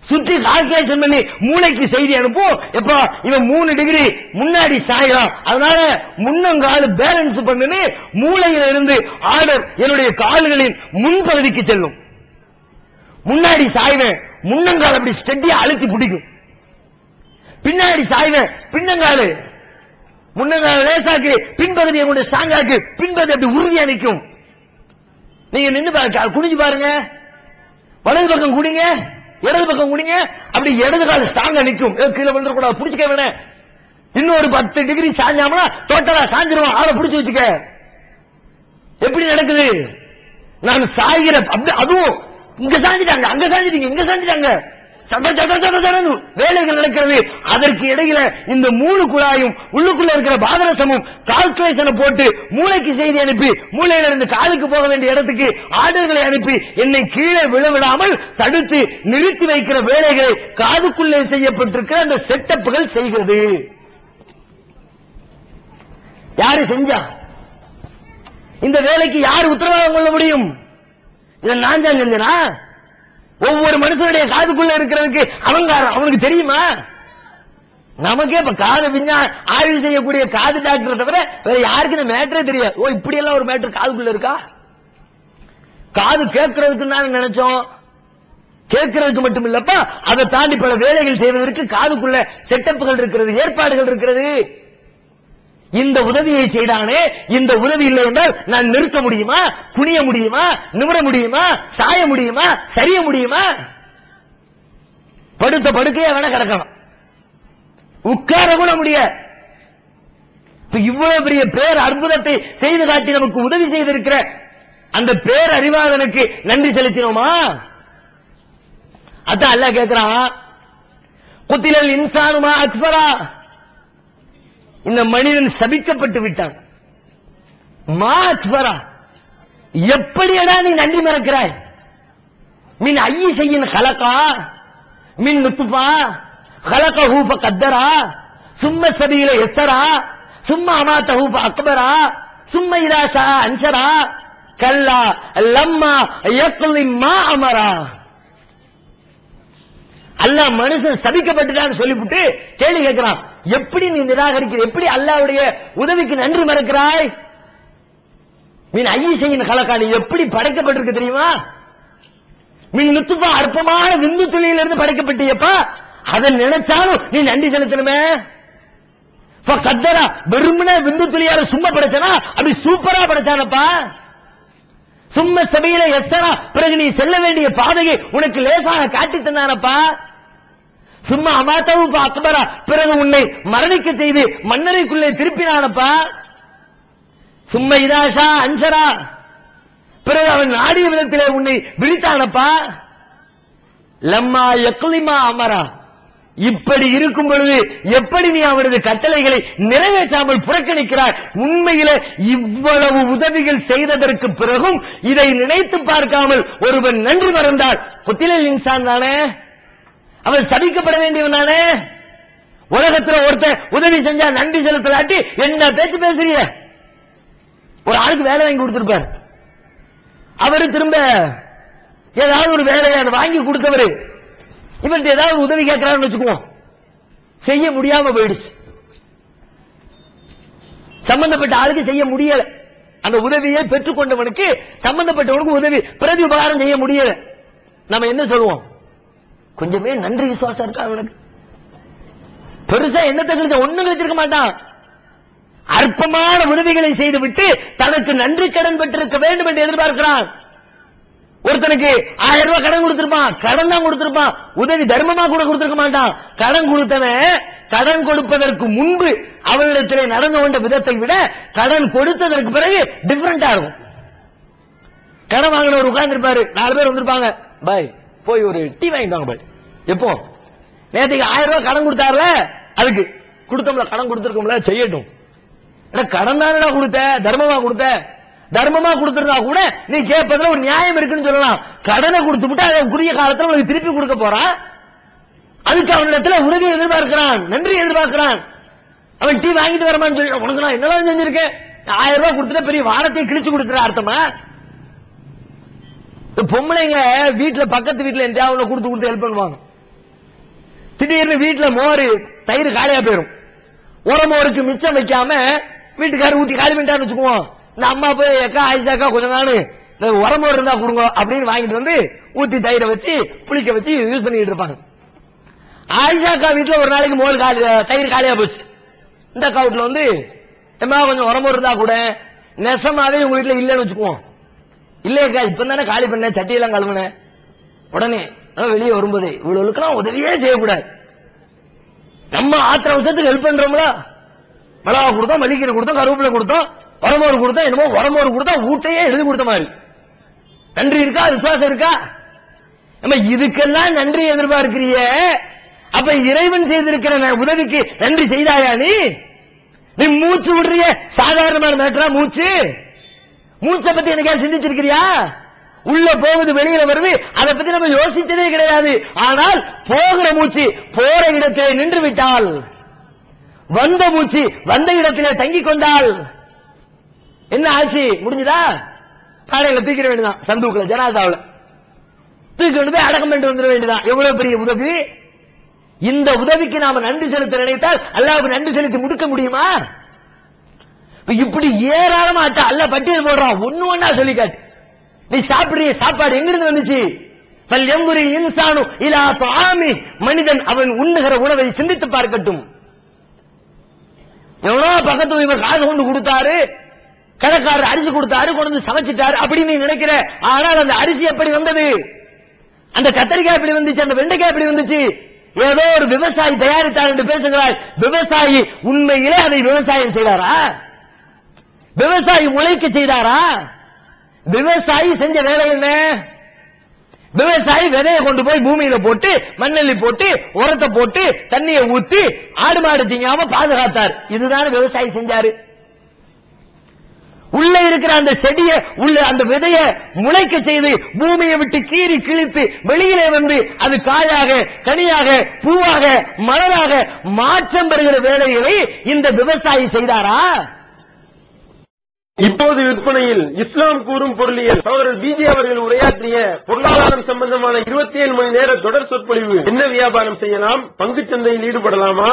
சுற்றி கால்குலேஷன் பண்ணி மூளைக்கு செய்தி அனுப்பும். எப்ப இவன் 3 டிகிரி முன்னாடி சாயலாம், அதனால முன்னங்கால் பேலன்ஸ் பண்ணி மூளையில இருந்து ஆர்டர் என்னுடைய கால்களின் முன்பகுதிக்கு செல்லும். முன்னாடி சாய்வேன், முன்னங்கால் அப்படி ஸ்டெடியா அழுத்தி பிடிக்கும். பின்னாடி சாய்வேன், பின்னங்கால் முன்னங்கால் லேசாக்கு, பின்பகுதியை கொண்டு ஸ்ட்ராங்காக்கு, பின்பகுதி அப்படி உறுதியா நிற்கும். நீங்க நின்று குடிஞ்சு பாருங்க, வலது பக்கம் குடிங்க, இடது பக்கம் குடிங்க, அப்படி இடது கால் ஸ்ட்ராங்கா நிற்கும். கீழே விழுந்துடக்கூடாது, பிடிச்சிக்க வேணாம். இன்னொரு 10 டிகிரி சாஞ்சாமனா டோட்டலா சாஞ்சிருவான், ஆளை பிடிச்சு வச்சுக்க. எப்படி நடக்குது? நான் சாய்கிற அதுவும் இங்க சாஞ்சிட்டாங்க, அங்க சாஞ்சிட்டீங்க, இங்க சாஞ்சிட்டாங்க, வேலைகள் நடக்கிறது. அதற்கு இடையில இந்த 3 குழாயும் உள்ளுக்குள்ள இருக்கிற பாதரசமும் கால்குலேஷனை போட்டு மூளைக்கு செய்தி அனுப்பி, மூளையில இருந்து காலுக்கு போக வேண்டிய இடத்துக்கு ஆர்டர்களை அனுப்பி என்னை கீழே விழவிடாமல் தடுத்து நிறுத்தி வைக்கிற வேலைகளை காதுக்குள்ளே செய்யப்பட்டிருக்கிற அந்த செட்டப்புகள் செய்கிறது. யாரு செஞ்சா? இந்த வேலைக்கு யார் உத்தரவாதம் கொள்ள முடியும்? இதை நான் தான் செஞ்சனா? ஒவ்வொரு மனுஷனுடைய காதுக்குள்ள இருக்கிறதுக்கு அவனுக்கு தெரியுமா? நமக்கே இப்ப காது ஆய்வு செய்யக்கூடிய காது டாக்டர் தவிர வேற யாருக்கு இந்த மேட்டரே தெரியாது. ஓ, இப்படி எல்லாம் ஒரு மேட்டர் காதுக்குள்ள இருக்கா? காது கேட்கறதுக்கு நான் நினைச்சோம், கேட்கறதுக்கு மட்டும் இல்லப்பா, அதை தாண்டி பல வேலைகள் செய்வதற்கு காதுக்குள்ள செட்டப்புகள் இருக்கிறது, ஏற்பாடுகள் இருக்கிறது. இந்த உதவியை செய்தானே, இந்த உதவி இல்லை என்றால் நான் நிற்க முடியுமா, குனிய முடியுமா, நிமிர முடியுமா, சாய முடியுமா, சரிய முடியுமா? படுத்த படுக்கையா வேணா கிடக்கணும், உட்கார கூட முடியாது. இவ்வளவு பெரிய பேர் அற்புதத்தை செய்து காட்டி நமக்கு உதவி செய்திருக்கிற அந்த பேர் அறிவாளனுக்கு நன்றி செலுத்தினோமா? அதான் அல்லாஹ் கேட்கிறான், குத்திலல் இன்சானுமா அக்பரா, இந்த மனிதன் சபிக்கப்பட்டு விட்டான். மா அக்பரா, எப்படியடா நீ நன்றி மறக்கிறாய்? மின் ஐயி செய்யின் ஹலகா மின் நுத்ஃபா ஹலகஹு ஃபகத்தரா சும்ம சபீல யஸ்ஸரா சும்ம அமாதஹு ஃபஅக்பரா சும்ம இதா ஷா அன்ஷரா கல்லா லம்மா யக்லி மா அமரா. அல்லாஹ் மனுஷன் சபிக்கப்பட்டுட்டான்னு சொல்லிவிட்டு கேள்வி கேட்கிறான், எப்படி நீ நிராகரிக்கிற, எப்படி அல்லாஹ்வுடைய உதவிக்கு நன்றி மறக்கிறாய்? மீன் ஐயசையின் கலக்கா, நீ எப்படி படைக்கப்பட்டிருக்கு தெரியுமா? மீன் நுத்துப்பா, அற்பமான விந்து துளியிலிருந்து படைக்கப்பட்டியப்பா, அதை நினைச்சாலும் நீ நன்றி செலுத்தணுமே. கத்தரா, வெறுமன விந்து துளியால சும்மா படைச்சானா, அப்படி சூப்பரா படைச்சானப்பா. சும்ம சபையில எஸ்ஸரா, பிறகு நீ செல்ல வேண்டிய பாதையை உனக்கு லேசாக காட்டி தந்தானப்பா. சும்மா அமாத்தவு அக்பரா, பிறகு உன்னை மரணிக்க செய்து மன்னரைக்குள்ளே திருப்பினானப்பா. சும்மா இதாஷா அன்சரா, பிறகு அவன் நாடிய விதத்திலே உன்னை விழித்தானப்பா. லம்மா யக்லிமா அமரா, இப்படி இருக்கும் பொழுது எப்படி நீ அவரது கட்டளைகளை நிறைவேற்றாமல் புறக்கணிக்கிறாய்? உண்மையில இவ்வளவு உதவிகள் செய்ததற்கு பிறகும் இதை நினைத்து பார்க்காமல் ஒருவன் நன்றி மறந்தால் குத்திலல் இன்சான் தானே, அவன் சபிக்கப்பட வேண்டியவன் தானே. உலகத்துல ஒருத்தன் உதவி செஞ்சா நன்றி செலுத்தலாட்டி என்ன பேச்சு பேசுறிய? ஒரு ஆளுக்கு வேலை வாங்கி கொடுத்திருப்பார், அவரு திரும்ப ஏதாவது ஒரு வேலையை வாங்கி கொடுத்தவரு இவர்கிட்ட ஏதாவது உதவி கேட்கிறான்னு வச்சுக்குவோம், செய்ய முடியாம போயிடுச்சு. சம்பந்தப்பட்ட ஆளுக்கு செய்ய முடியல, அந்த உதவியை பெற்றுக்கொண்டவனுக்கு சம்பந்தப்பட்டவனுக்கு உதவி பிரதி உபகாரம் செய்ய முடியல. நம்ம என்ன சொல்லுவோம்? கொஞ்சமே நன்றி விசுவாசம் இருக்கா அவனுக்கு? பெருசா என்னத்தை கழிச்ச ஒண்ணும் கழிச்சிருக்க மாட்டான். அற்பமான உதவிகளை செய்துவிட்டு தனக்கு நன்றி கடன் பெற்றிருக்க வேண்டும் என்று எதிர்பார்க்கிறான். ஒருத்தனுக்கு 1000 ரூபாய் கடன் கொடுத்திருப்பான், கடன் தான் கொடுத்திருப்பான், உதவி தர்மமா கூட கொடுத்திருக்க மாட்டான். கடன் கொடுத்தவன் கடன் கொடுப்பதற்கு முன்பு அவனிடத்திலே நடந்து கொண்ட விதத்தை விட கடன் கொடுத்ததற்கு பிறகு டிஃபரெண்டா இருக்கும். கடன் வாங்கினவர் உட்கார்ந்து இருப்பாரு, 4 பேர் வந்திருப்பாங்க, பாய் போய் ஒரு டீ வாங்கிட்டு வாங்க பாய். எப்போ நேற்றுக்கு 1000 ரூபாய் கடன் கொடுத்தாருல, அதுக்கு கொடுத்தோம்ல, கடன் கொடுத்திருக்கோம்ல, செய்யட்டும். கடன் தானடா கொடுத்த, தர்மமா கொடுத்த, தர்மமா கொடுத்திருந்தா கூட நீ கேட்பதுல ஒரு நியாயம் இருக்குன்னு சொல்லலாம். கடனை கொடுத்து விட்டு அதை குறுகிய காலத்தில் உனக்கு திருப்பி கொடுக்க போறான், அதுக்கு அவனிடத்துல உதவி எதிர்பார்க்கிறான், நன்றி எதிர்பார்க்கிறான். அவன் டீ வாங்கிட்டு வரமான்னு சொல்லி உனக்கு நான் என்னெல்லாம் செஞ்சிருக்கேன், 1000 ரூபாய் கொடுத்துட்டு பெரிய வானத்தை கிழிச்சு கொடுக்குற அர்த்தமா? பொம்பளைங்க வீட்டுல பக்கத்து வீட்டுல எந்த கொடுத்து ஹெல்ப் பண்ணுவாங்க. திடீர்னு வீட்டுல மோர் தயிர் காலியா போயிரும், உரமோருக்கு மிச்சம் வைக்காம வீட்டுக்காரர் ஊத்தி காலி பண்ணிட்டான்னு வச்சுக்குவோம். இந்த அம்மா போய் அக்கா ஆயிஷாக்கா கொஞ்ச நாள் இந்த உரமோர் இருந்தா கொடுங்க அப்படின்னு வாங்கிட்டு வந்து ஊத்தி தயிரை வச்சு புளிக்க வச்சு யூஸ் பண்ணிட்டு இருப்பாங்க. ஆயிஷாக்கா வீட்டுல ஒரு நாளைக்கு மோர் தயிர் காலியா போச்சு. இந்த அக்கா வீட்டுல வந்து எம்மா கொஞ்சம் உரமோர் இருந்தா கூட, நெசமாவே உங்க வீட்டுல இல்லைன்னு வச்சுக்குவோம். இல்லையக்கா இப்ப தானே காலி பண்ண, சட்டியெல்லாம் கழுவுன, உடனே வெளியே வரும்போது இவ்வளவுக்கெல்லாம் உதவியே செய்யக்கூடாது. நம்ம ஆத்திர அவசரத்துக்கு ஹெல்ப் பண்றோம்ல, மிளகா கொடுத்தோம், மல்லிகீரை கொடுத்தோம், கருவேப்பிலை கொடுத்தோம், உரமோர் கொடுத்தோம், என்னமோ உரமோர் கொடுத்தா ஊட்டையே எழுதி கொடுத்த மாதிரி. நன்றி இருக்கா, விசுவாசம் இருக்கா? நம்ம இதுக்கெல்லாம் நன்றி எதிர்பார்க்கிறிய, அப்ப இறைவன் செய்திருக்கிற உதவிக்கு நன்றி செய்தாயா? நீ மூச்சு விடுறிய சாதாரணமான மேட்டரா மூச்சு? மூச்சை பத்தி எனக்கு சிந்திச்சிருக்கிறியா? உள்ள போகுது வெளியில வருது, அதை பத்தி நம்ம யோசிச்சதே கிடையாது. ஆனால் போகிற மூச்சு போற இடத்திலே நின்று விட்டால், வந்த மூச்சு வந்த இடத்திலே தங்கிக் கொண்டால் என்ன ஆச்சு? முடிஞ்சுதா? காலையில தூக்கிட வேண்டியதான், சந்தூக்குல ஜனாசாவுல தூக்கி கொண்டு போய் அடக்கம் பண்ணிட்டு வந்துட வேண்டியதான். எவ்வளவு பெரிய உதவி! இந்த உதவிக்கு நாம நன்றி செலுத்த நினைத்தால் அல்லாஹ்வுக்கு நன்றி செலுத்தி முடிக்க முடியுமா? இப்படி ஏராளமா அல்ல பட்டியல் போடுறான், ஒண்ணு ஒண்ணா சொல்லி காட்டு. நீ சாப்பிடுற சாப்பாடு எங்கிருந்து வந்துச்சு? இன்சானு இலா தாமி, மனிதன் அவன் உண்ணுகிற உணவை சிந்தித்து பார்க்கட்டும். எவ்வளோ பக்கத்து இவர் காசு கொண்டு கொடுத்தாரு, கடைக்காரர் அரிசி கொடுத்தாரு, கொண்டு சமைச்சிட்டாரு அப்படின்னு நீ நினைக்கிற. ஆனால் அந்த அரிசி எப்படி வந்தது? அந்த கத்திரிக்காய் எப்படி வந்துச்சு? அந்த வெண்டைக்காய் எப்படி வந்துச்சு? ஏதோ ஒரு விவசாயி தயாரித்தார் என்று பேசுகிறாய். விவசாயி உண்மையிலே அதை விவசாயம் செய்தாரா? விவசாயி உழைக்க செய்தாரா? விவசாயி செஞ்ச வேலை என்ன? விவசாயி விதையை கொண்டு போய் பூமியில போட்டு மண்ணெல்லி போட்டு உரத்தை போட்டு தண்ணியை ஊத்தி ஆடு மாடு திங்காம பாதுகாத்தார். இதுதானே விவசாயி செஞ்சாரு. உள்ள இருக்கிற அந்த செடியை உள்ள அந்த விதைய முளைக்க செய்து பூமியை விட்டு கீறி கிழித்து வெளியிலே வந்து அது காயாக கனியாக பூவாக மலராக மாற்றம் பெறுகிற வேலைகளை இந்த விவசாயி செய்தாரா? இப்போது விற்பனையில் இஸ்லாம் கூறும் பொருளியல் சகோதரர் பிஜே அவர்கள் உரையாற்றிய பொருளாதாரம் சம்பந்தமான 27 மணி நேர தொடர் சொற்பொழிவு. என்ன வியாபாரம் செய்யலாம், பங்குச் சந்தையில் ஈடுபடலாமா,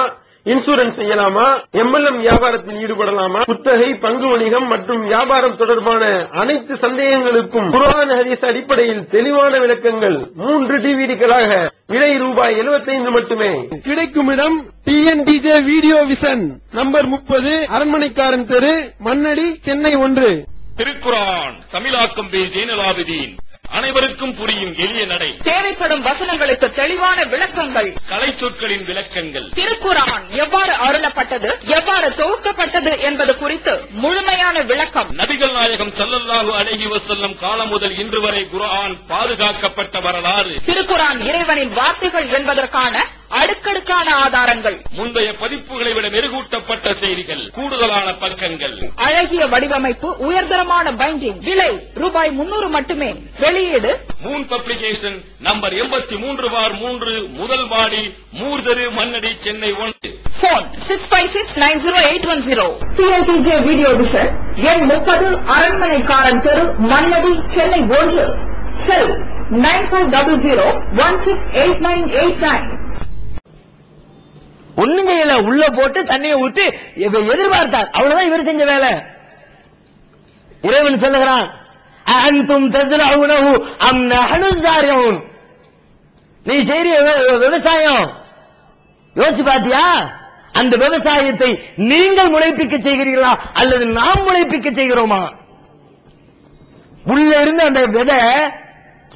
இன்சூரன்ஸ் செய்யலாமா, MLM வியாபாரத்தில் ஈடுபடலாமா, குத்தகை, பங்கு வணிகம் மற்றும் வியாபாரம் தொடர்பான அனைத்து சந்தேகங்களுக்கும் குர்ஆன் ஹதீஸ் அடிப்படையில் தெளிவான விளக்கங்கள் 3 டிவிடிகளாக விலை ரூபாய் 75 மட்டுமே. கிடைக்கும் இடம் TNTJ வீடியோ விஷன், நம்பர் 30, அரண்மனைக்காரன் தெரு, மண்ணடி, சென்னை 1. திருக்குர்ஆன் தமிழாக்கம் பி ஜெய்னுலாபிதீன். அனைவருக்கும் புரியும் எளிய நடை. தேவைப்படும் வசனங்களுக்கு தெளிவான விளக்கங்கள். கலை சொற்களின் விளக்கங்கள். திருக்குர்ஆன் எவ்வாறு அருளப்பட்டது, எவ்வாறு தொகுக்கப்பட்டது என்பது குறித்து முழுமையான விளக்கம். நபிகள் நாயகம் ஸல்லல்லாஹு அலைஹி வஸல்லம் காலம் முதல் இன்று வரை குர்ஆன் பாதுகாக்கப்பட்ட வரலாறு. திருக்குர்ஆன் இறைவனின் வார்த்தைகள் என்பதற்கான அடுக்கடுக்கான ஆதாரங்கள். முந்தைய பதிப்புகளை விட மெருகூட்டப்பட்ட செய்திகள், கூடுதலான பக்கங்கள், அழகிய வடிவமைப்பு, உயர்தரமான பைண்டிங். விலை ரூபாய் 300 மட்டுமே. வெளியீடு மூன் பப்ளிகேஷன், நம்பர் 83/3, முதல் மாடி, மூர்தரு, Mannady, Chennai 1. Phone 65690810. TNTJ video vision, எண் 30, அரண்மனைக்காரன் தெரு, மண்ணடி, சென்னை 1. செல் 9400168989. ஒண்ணுங்க இல்ல, உள்ள போட்டு தண்ணியை ஊத்தி எதிர்பார்த்தார். அவ்வளவுதான் இவர் செஞ்ச வேலை. இறைவன் சொல்லுகிறான், அன்தும் தஸ்ரஊனஹு அம் நஹ்னு ஸாரிஊன். நீ செய்ய விவசாயம் யோசிச்சு பாத்தியா? அந்த விவசாயத்தை நீங்கள் முளைப்பிக்க செய்கிறீர்களா அல்லது நாம் முளைப்பிக்க செய்கிறோமா? உள்ள இருந்து அந்த விதை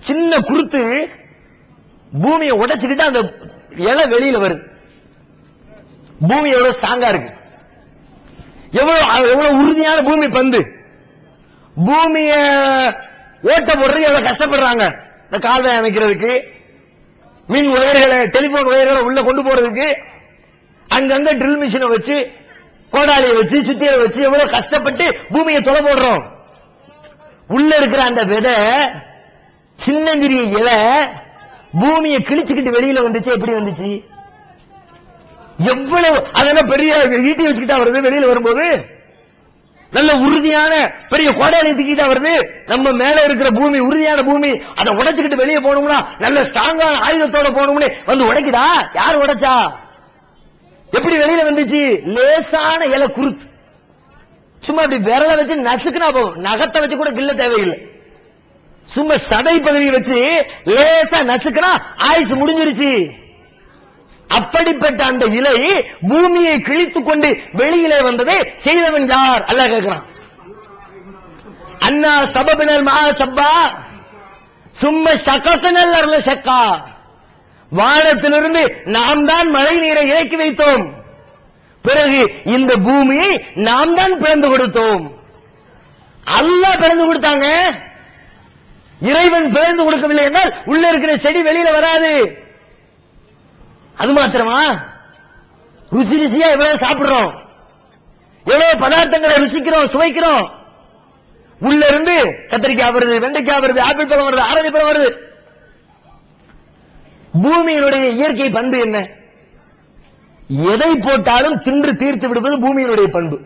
சின்ன குருத்து பூமியை உடைச்சுக்கிட்டு அந்த இலை வெளியில வருது. பூமி எவ்வளவு ஸ்ட்ராங்கா இருக்கு, எவ்வளவு உறுதியான பூமி பந்து. பூமிய ஓட்ட போடுறதுக்கு எவ்வளவு கஷ்டப்படுறாங்க. இந்த கால்வாய் அமைக்கிறதுக்கு, மின் ஒயர்களை, டெலிபோன் ஒயர்களை உள்ள கொண்டு போறதுக்கு அங்கங்க ட்ரில் மிஷினை வச்சு, கோடாலியை வச்சு, சுத்தியை வச்சு எவ்வளவு கஷ்டப்பட்டு பூமியை தொலை போடுறோம். உள்ள இருக்கிற அந்த விதை சின்னஞ்சிறிய இலை பூமியை கிழிச்சுக்கிட்டு வெளியில வந்துச்சு. எப்படி வந்துச்சு? எவ்வளவு அதெல்லாம் பெரிய ஈட்டி வச்சுக்கிட்டா வருது. வெளியில வரும்போது நல்ல உறுதியான பெரிய கோடாலி தூக்கிட்டா வருது. நம்ம மேல இருக்கிற பூமி உறுதியான பூமி, அதை உடைச்சுக்கிட்டு வெளியே போகணும்னா நல்ல ஸ்ட்ராங்கான ஆயுதத்தோட போகணும்னு வந்து உடைக்குதா? யார் உடைச்சா? எப்படி வெளியில வந்துச்சு? லேசான இலை குருத்து, சும்மா அப்படி விரல வச்சு நசுக்குனா போகும். நகத்தை வச்சு கூட கில்ல தேவையில்லை. சும்மா சதை பகுதியை வச்சு லேசா நசுக்குனா ஆயுசு முடிஞ்சிருச்சு. அப்படிப்பட்ட அந்த இலை பூமியை கிழித்துக் கொண்டு வெளியிலே வந்ததை செய்தவன் யார்? அல்லாஹ் கேட்கிறான். அண்ணா சபபினல் மா சப்பா சும்ம சகசனல் அருள சக்கா. வானத்திலிருந்து நாம் தான் மழை நீரை இறக்கி வைத்தோம், பிறகு இந்த பூமியை நாம் தான் பிளந்து கொடுத்தோம். அல்லாஹ் பிளந்து கொடுத்தாங்க, இறைவன் பிளந்து கொடுக்கவில்லை என்றால் உள்ள இருக்கிற செடி வெளியில வராது. அது மாத்திரமா? ருசி ருசியா எவ்வளவு சாப்பிடுறோம், எவ்வளவு பதார்த்தங்களை ருசிக்கிறோம், சுவைக்கிறோம். உள்ள இருந்து கத்திரிக்காய் வருது, வெண்டைக்காய் வருது, ஆப்பிள் பழம் வருது, ஆரஞ்சு பழம் வருது. பூமியினுடைய இயற்கை பண்பு என்ன? எதை போட்டாலும் தின்று தீர்த்து விடுவது பூமியினுடைய பண்பு.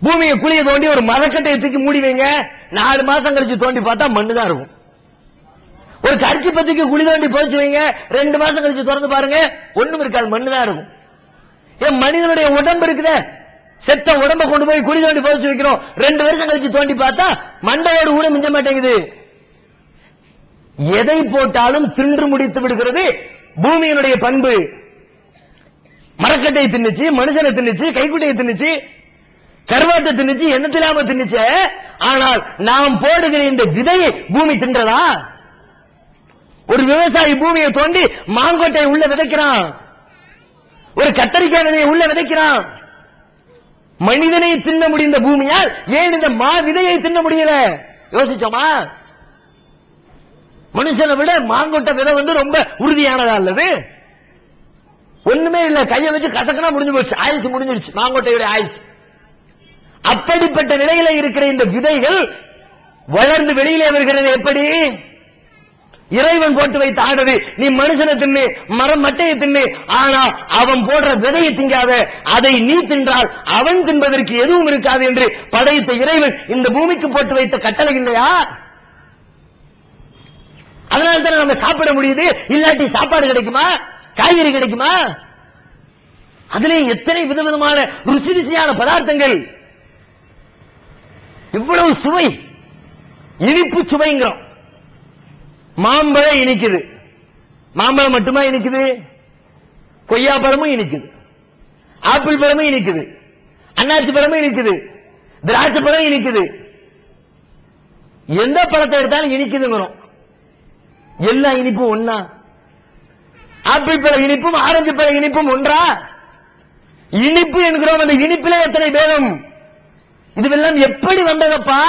பூமியை குழியை தோண்டி ஒரு மரக்கட்டையை தூக்கி மூடி வைங்க, 4 மாசம் கழிச்சு தோண்டி பார்த்தா மண்ணு தான் இருக்கும். ஒரு கரிச்சி பத்திக்கு குழி தோண்டி போச்சு வைங்க, 2 மாசம் கழிச்சு திறந்து பாருங்க, ஒண்ணும் இருக்காது, மண்ணு தான் இருக்கும். ஏன் மனிதனுடைய உடம்பு இருக்குதே, செத்த உடம்ப கொண்டு போய் குழி தோண்டி போச்சு வைக்கிறோம், 2 வருஷம் கழிச்சு தோண்டி பார்த்தா மண்டையோடு கூட மிஞ்ச மாட்டேங்குது. எதை போட்டாலும் தின்று முடித்து விடுகிறது பூமியினுடைய பண்பு. மரக்கட்டையை தின்னுச்சு, மனுஷனை தின்னுச்சு, கைக்குட்டையை தின்னுச்சு, கருவாட்டை தின்னுச்சு, எண்ணத்திலாம தின்னுச்சு. ஆனால் நாம் போடுகிற இந்த விதையை பூமி தின்றதா? ஒரு விவசாயி பூமியை தோண்டி மாங்கோட்டையை உள்ள விதைக்கிறான், ஒரு கத்தரிக்காய் விதையை உள்ள விதைக்கிறான். மனிதனை தின்ன முடிந்த பூமியால் ஏன் இந்த மா விதையை தின்ன முடியல? யோசிச்சோமா? மனுஷனை விட மாங்கொட்டை விதை ரொம்ப உறுதியானதா அல்லது? ஒண்ணுமே இல்ல, கையை வச்சு கசக்கனா முடிஞ்சு போச்சு, ஆயுசு முடிஞ்சிருச்சு மாங்கொட்டையுடைய ஆயுசு. அப்படிப்பட்ட நிலையில இருக்கிற இந்த விதைகள் வளர்ந்து வெளியிலே வருகிறது எப்படி? இறைவன் போட்டு வைத்த ஆர்டர், நீ மனுஷனை தின்னு, மரம் மட்டையை தின்னு, ஆனா அவன் போடுற விதையை திங்காத, அதை நீ தின்றால் அவன் தின்பதற்கு எதுவும் இருக்காது என்று படைத்த இறைவன் இந்த பூமிக்கு போட்டு வைத்த கட்டளை இல்லையா? அதனால தான் நம்ம சாப்பிட முடியுது. இல்லாட்டி சாப்பாடு கிடைக்குமா? காய்கறி கிடைக்குமா? அதுலயும் எத்தனை விதவிதமான ருசி ருசியான பதார்த்தங்கள், இவ்வளவு சுவை, இனிப்பு சுவைங்கிறோம். மாம்பழம் இனிக்குது. மாம்பழம் மட்டுமா இனிக்குது? கொய்யா பழமும் இனிக்குது, ஆப்பிள் பழமும் இனிக்குது, அன்னாச்சி பழமும் இனிக்குது, திராட்சை பழம் இனிக்குது. எந்த பழத்தை எடுத்தாலும் இனிக்குதுங்கிறோம். எல்லா இனிப்பும் ஒன்னா? ஆப்பிள் பழ இனிப்பும் ஆரஞ்சு பழ இனிப்பும் ஒன்றா? இனிப்பு என்கிறோம், அந்த இனிப்பில எத்தனை பேரும்? இதுவெல்லாம் எப்படி வந்ததப்பா?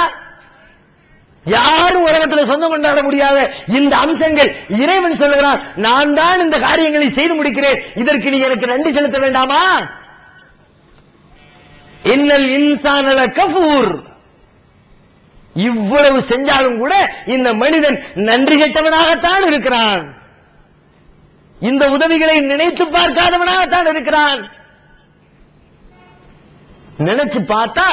யாரும் உலகத்தில் சொந்தம் கொண்டாட முடியாத இந்த அம்சங்கள் இறைவன் சொல்லுகிறான், நான் தான் இந்த காரியங்களை செய்து முடிக்கிறேன், இதற்கு நீ எனக்கு நன்றி செலுத்த வேண்டாமா? இன்னல் இன்சான லகஃபூர். இவ்வளவு செஞ்சாலும் கூட இந்த மனிதன் நன்றி கெட்டவனாகத்தான் இருக்கிறான். இந்த உதவிகளை நினைத்து பார்க்காதவனாகத்தான் இருக்கிறான். நினைச்சு பார்த்தா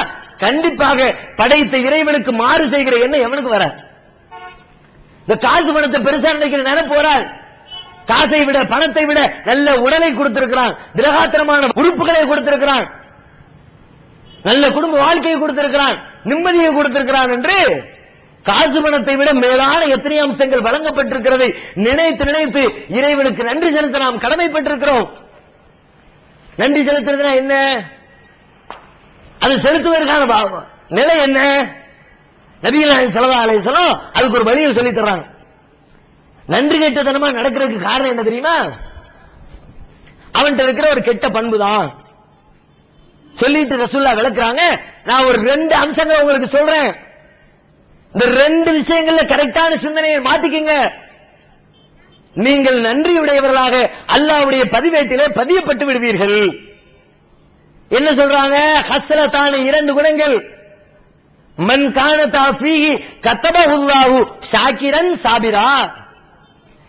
கண்டிப்பாக படைத்த இறைவனுக்கு மாறு செய்கிற எண்ணம் எவனுக்கு வர? இந்த காசு பணத்தை பெருசா நினைக்கிற நினைப்பு வராது. காசை விட பணத்தை விட நல்ல உடலை கொடுத்திருக்கிறான், திரகாத்திரமான உறுப்புகளை கொடுத்திருக்கிறான், நல்ல குடும்ப வாழ்க்கையை கொடுத்திருக்கிறான், நிம்மதியை கொடுத்திருக்கிறான் என்று காசு பணத்தை விட மேலான எத்தனை அம்சங்கள் வழங்கப்பட்டிருக்கிறதை நினைத்து நினைத்து இறைவனுக்கு நன்றி செலுத்த நாம் கடமைப்பட்டிருக்கிறோம். நன்றி செலுத்துறதுனா என்ன? அது செலுத்துவதற்கான நிலை என்ன? நபிகள் நாயகம் ஸல்லல்லாஹு அலைஹி வஸல்லம் அதுக்கு ஒரு வழியை சொல்லி தர்றாங்க. நன்றி கெட்டத்தனமா நடக்கிறதுக்கு காரணம் என்ன தெரியுமா? அவன்கிட்ட இருக்கிற ஒரு கெட்ட பண்பு தான் சொல்லிட்டு ரசூலுல்லாஹ் விளக்குறாங்க. நான் ஒரு 2 அம்சங்களை உங்களுக்கு சொல்றேன். இந்த 2 விஷயங்கள்ல கரெக்டான சிந்தனையை மாத்திக்கங்க. நீங்கள் நன்றியுடையவர்களாக அல்லாஹ்வுடைய பதிவேட்டிலே பதியப்பட்டு விடுவீர்கள். என்ன சொல்றாங்க? ஹஸ்ரத்தான 2 குணங்கள். மன் கானதா ஃபீஹி கதபஹுல்லாஹு ஷாக்கிரன் சாபிரா.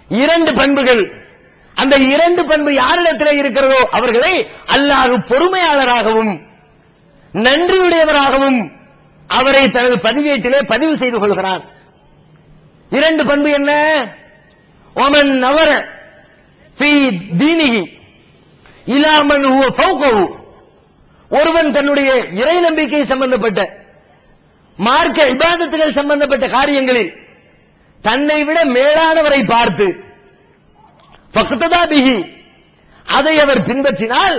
2 பண்புகள். அந்த 2 பண்பு யாரிடத்தில் இருக்கிறதோ அவர்களை அல்லாஹ் பொறுமையாளராகவும் நன்றியுடையவராகவும் அவரை தனது பதிவேட்டிலே பதிவு செய்து கொள்கிறான். 2 பண்பு என்ன? ஒமன் நவர ஃபீ தீனிஹி இலா மன் ஹுவ ஃபௌகஹு. ஒருவன் தன்னுடைய இறை நம்பிக்கை சம்பந்தப்பட்ட மார்க்க இபாதத்துகள் சம்பந்தப்பட்ட காரியங்களில் தன்னை விட மேலானவரை பார்த்து ஃபக்ததா பிஹி, அதை அவர் பின்பற்றினால்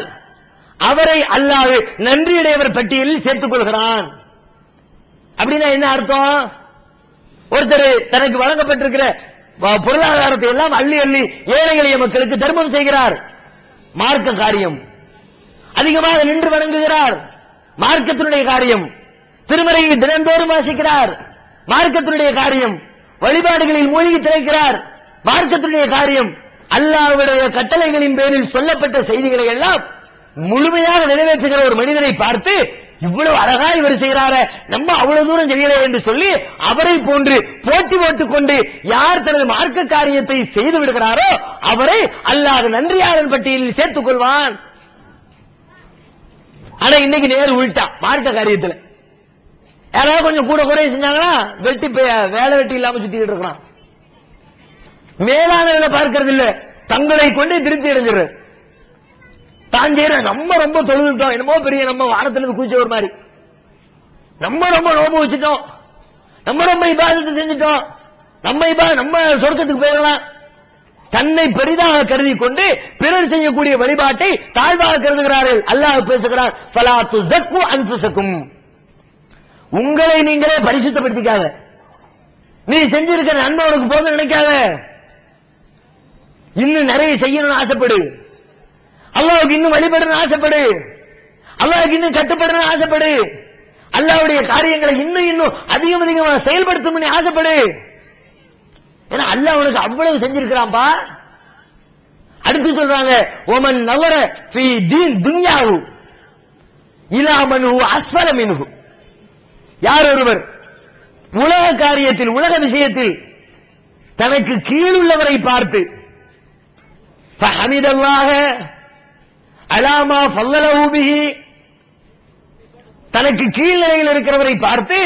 அவரை அல்லாஹ் நன்றியுடையவர் பட்டியலில் சேர்த்துக் கொள்கிறான். அப்படின்னா என்ன அர்த்தம்? ஒருத்தர் தனக்கு வழங்கப்பட்டிருக்கிற பொருளாதாரத்தை எல்லாம் அள்ளி அள்ளி ஏழை எளிய மக்களுக்கு தர்மம் செய்கிறார், மார்க்க காரியம். அதிகமாக நின்று வணங்குகிறார், மார்க்கத்தினுடைய காரியம். திருமறையை தினந்தோறும் வாசிக்கிறார், மார்க்கத்தினுடைய காரியம். வழிபாடுகளில் மூழ்கி திளைக்கிறார், மார்க்கத்தினுடைய காரியம். அல்லாஹ்வுடைய கட்டளைகளின் பேரில் சொல்லப்பட்ட செய்திகளை எல்லாம் முழுமையாக நிறைவேற்றுகிற ஒரு மனிதனை பார்த்து இவ்வளவு அழகா இவர் செய்கிறார, நம்ம அவ்வளவு தூரம் செய்யல என்று சொல்லி அவரை போன்று போட்டி போட்டுக் கொண்டு யார் தனது மார்க்க காரியத்தை செய்து விடுகிறாரோ அவரை அல்லாஹ் நன்றியாளர் பட்டியலில் சேர்த்துக் கொள்வான். ஆனா இன்னைக்கு நேரு உள்டா. மார்க்க காரியத்தில் யாராவது கொஞ்சம் கூட குறைய செஞ்சாங்கன்னா வெட்டி வேலை வெட்டி இல்லாம சுத்திக்கிட்டு இருக்கிறான். மேலானவர்களை பார்க்கறது இல்ல, தங்களை கொண்டு திருப்தி அடைஞ்சிரு. தான் செய்யற நம்ம ரொம்ப தொழுதுட்டோம், என்னமோ பெரிய நம்ம வானத்திலிருந்து கூச்ச ஒரு மாதிரி, நம்ம ரொம்ப நோம்பு வச்சுட்டோம், நம்ம ரொம்ப இபாதத்தை செஞ்சுட்டோம், நம்ம சொர்க்கத்துக்கு போயிடலாம். தன்னை பெரிதாக கருதி கொண்டு பிறர் செய்யக்கூடிய வழிபாட்டை தாழ்வாக கருதுகிறார்கள். அல்லாஹ் பேசுகிறார், ஃபலா துஸக்கு அன்ஃபுஸக்கும். உங்களை நீங்களே பரிசுத்தப்படுத்திக்காத, நீ செஞ்சிருக்கிற நன்மை உனக்கு போதும் நினைக்காத, இன்னும் நிறைய செய்யணும்னு ஆசைப்படு, அல்லாஹ்வுக்கு இன்னும் வழிபடணும்னு ஆசைப்படு, அல்லாஹ்வுக்கு இன்னும் கட்டுப்படணும்னு ஆசைப்படு, அல்லாஹ்வுடைய காரியங்களை இன்னும் அதிகம் அதிகமாக செயல்படுத்தணும்னு ஆசைப்படு. ஏன்னா அல்லாஹ் உனக்கு அவ்வளவு செஞ்சிருக்கிறான்பா. அடுத்து சொல்றாங்க ஒமன் நவர ஃபீ தீன் துன்யாஹு இலா மன் ஹுவ அஸ்ஃபல மின்ஹு. யார் ஒருவர் உலக காரியத்தில் உலக விஷயத்தில் தனக்கு கீழுள்ளவரை பார்த்து ஃபஹமிதல்லாஹ அலா மா ஃபல்லலஹு பிஹி, தனக்கு கீழ்நிலையில் இருக்கிறவரை பார்த்து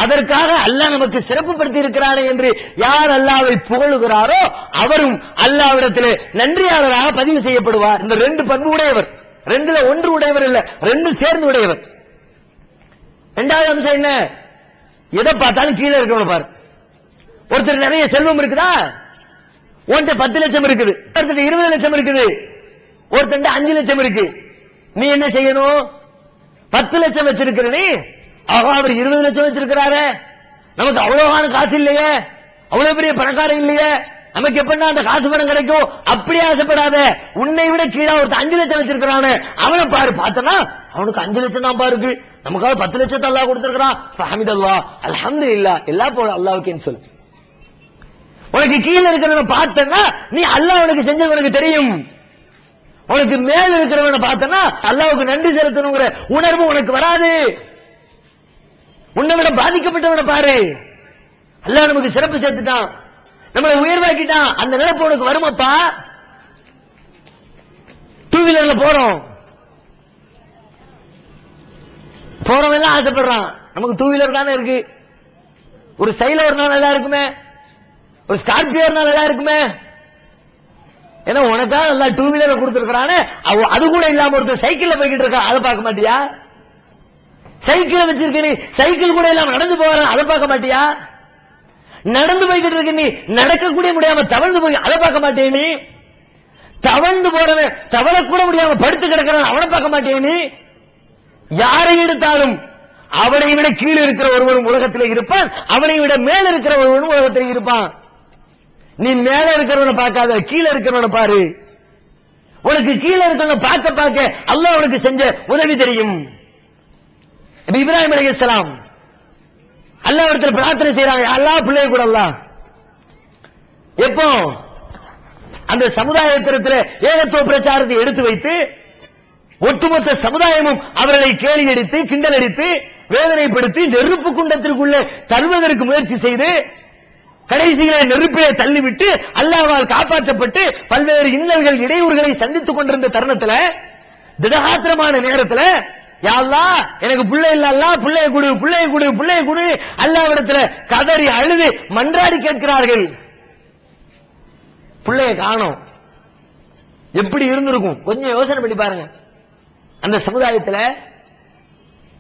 அதற்காக அல்லாஹ் நமக்கு சிறப்புப்படுத்தி இருக்கிறானே என்று யார் அல்லாஹ்வை புகழுகிறாரோ அவரும் அல்லாஹ்விடத்திலே நன்றியாளராக பதிவு செய்யப்படுவார். இந்த ரெண்டு பண்பு உடையவர், ரெண்டுல ஒன்று உடையவர் இல்ல, ரெண்டு சேர்ந்து உடையவர். இரண்டாவது அம்சம் என்ன? எதை பார்த்தாலும் கீழே இருக்கணும் பாரு. ஒருத்தர் நிறைய செல்வம் இருக்குதா, உன்கிட்ட 10 லட்சம் இருக்குது, ஒருத்தர் 20 லட்சம் இருக்குது, ஒருத்தர் 5 லட்சம் இருக்கு. நீ என்ன செய்யணும்? 10 லட்சம் வச்சிருக்கிற நீ, அவர் 20 லட்சம் வச்சிருக்கிறாரு, நமக்கு அவ்வளவான காசு இல்லையே, அவ்வளவு பெரிய பணக்காரன் இல்லையே, நமக்கு எப்படின்னா அந்த காசு பணம் கிடைக்கும், அப்படி ஆசைப்படாத. உன்னை விட கீழே ஒருத்தர் 5 லட்சம் வச்சிருக்கிறானே அவனை பாரு. பார்த்தனா அவனுக்கு 5 லட்சம் தான் பாருக்கு, நமக்காக 10 லட்சத்தை அல்லாஹ் கொடுத்திருக்கிறான். ஃபஹமிதல்லாஹ் அல்ஹம்துலில்லாஹ், எல்லா போல அல்லாஹ்வுக்கேன்னு சொல்லு. உனக்கு கீழே இருக்கிறவனை பார்த்தனா நீ அல்லாஹ் உனக்கு செஞ்சது உனக்கு தெரியும். உனக்கு மேல இருக்கிறவனை பார்த்தனா அல்லாஹ்வுக்கு நன்றி செலுத்தணுங்கிற உணர்வு உனக்கு வராது. உன்னை விட பாதிக்கப்பட்டவனை பாரு. அல்லாஹ் நமக்கு சிறப்பு சேர்த்துட்டான், நம்மளை உயர்வாக்கிட்டான், அந்த நினைப்பு உனக்கு வருமாப்பா. 2 வீலர்ல போறவன் ஆசைப்படுறான், நமக்கு 2 வீலர் தானே இருக்கு, ஒரு ஸ்டைல ஒரு நாள் நல்லா இருக்குமே, ஒரு ஸ்கார்பியோ நல்லா இருக்குமே. ஏன்னா உனக்காக நல்லா 2 வீலர் கொடுத்திருக்கிறானே, அது கூட இல்லாம ஒருத்தர் சைக்கிள்ல போய்கிட்டு இருக்கா, அதை பார்க்க மாட்டியா? சைக்கிள் வச்சிருக்க நீ, சைக்கிள் கூட இல்லாம நடந்து போற, அதை பார்க்க மாட்டியா? நடந்து போய்கிட்டு இருக்க நீ, நடக்க கூட முடியாம தவழ்ந்து போய், அதை பார்க்க மாட்டே நீ? தவழ்ந்து போறவன் தவள கூட முடியாம படுத்து கிடக்கிறான், அவனை பார்க்க மாட்டே நீ? யாரை எடுத்தாலும் அவனை விட கீழே இருக்கிற ஒருவனும் உலகத்தில் இருப்பான், அவனை விட மேல இருக்கிற ஒருவனும் உலகத்தில் இருப்பான். நீ மேல இருக்கிறவனை பார்க்காத, கீழே இருக்கிறவனை பாரு. உனக்கு கீழே இருக்கிறவனை பார்க்க பார்க்க அல்லாஹ் உனக்கு செஞ்ச உதவி தெரியும். இப்ராஹிம் அலைஹிஸ்ஸலாம் அல்லாஹ்விடத்தில் பிரார்த்தனை செய்றாங்க, அல்லாஹ் பிள்ளை கூட அல்லாஹ். எப்போ அந்த சமுதாயத்திற்கு ஏகத்துவ பிரச்சாரத்தை எடுத்து வைத்து ஒட்டுமொத்த சமுதாயமும் அவர்களை கேலி அடித்து கிண்டல் அடித்து வேதனைப்படுத்தி நெருப்பு குண்டத்திற்குள்ளே தள்ளுவதற்கு முயற்சி செய்து கடைசியிலே நெருப்பிலே தள்ளிவிட்டு அல்லாஹ்வால் காப்பாற்றப்பட்டு பல்வேறு இன்னல்கள் இடையூறுகளை சந்தித்துக் கொண்டிருந்த தருணத்தில், திடகாத்திரமான நேரத்தில், யா அல்லாஹ் எனக்கு பிள்ளை இல்ல, அல்லாஹ் பிள்ளையை கொடு, பிள்ளையை கொடு, பிள்ளையை கொடு, அல்லாஹ்விடத்தில் கதறி அழுது மன்றாடி கேட்கிறார்கள். பிள்ளையை காணோம். எப்படி இருந்திருக்கும் கொஞ்சம் யோசனை பண்ணி பாருங்க. அந்த சமுதாயத்தில்,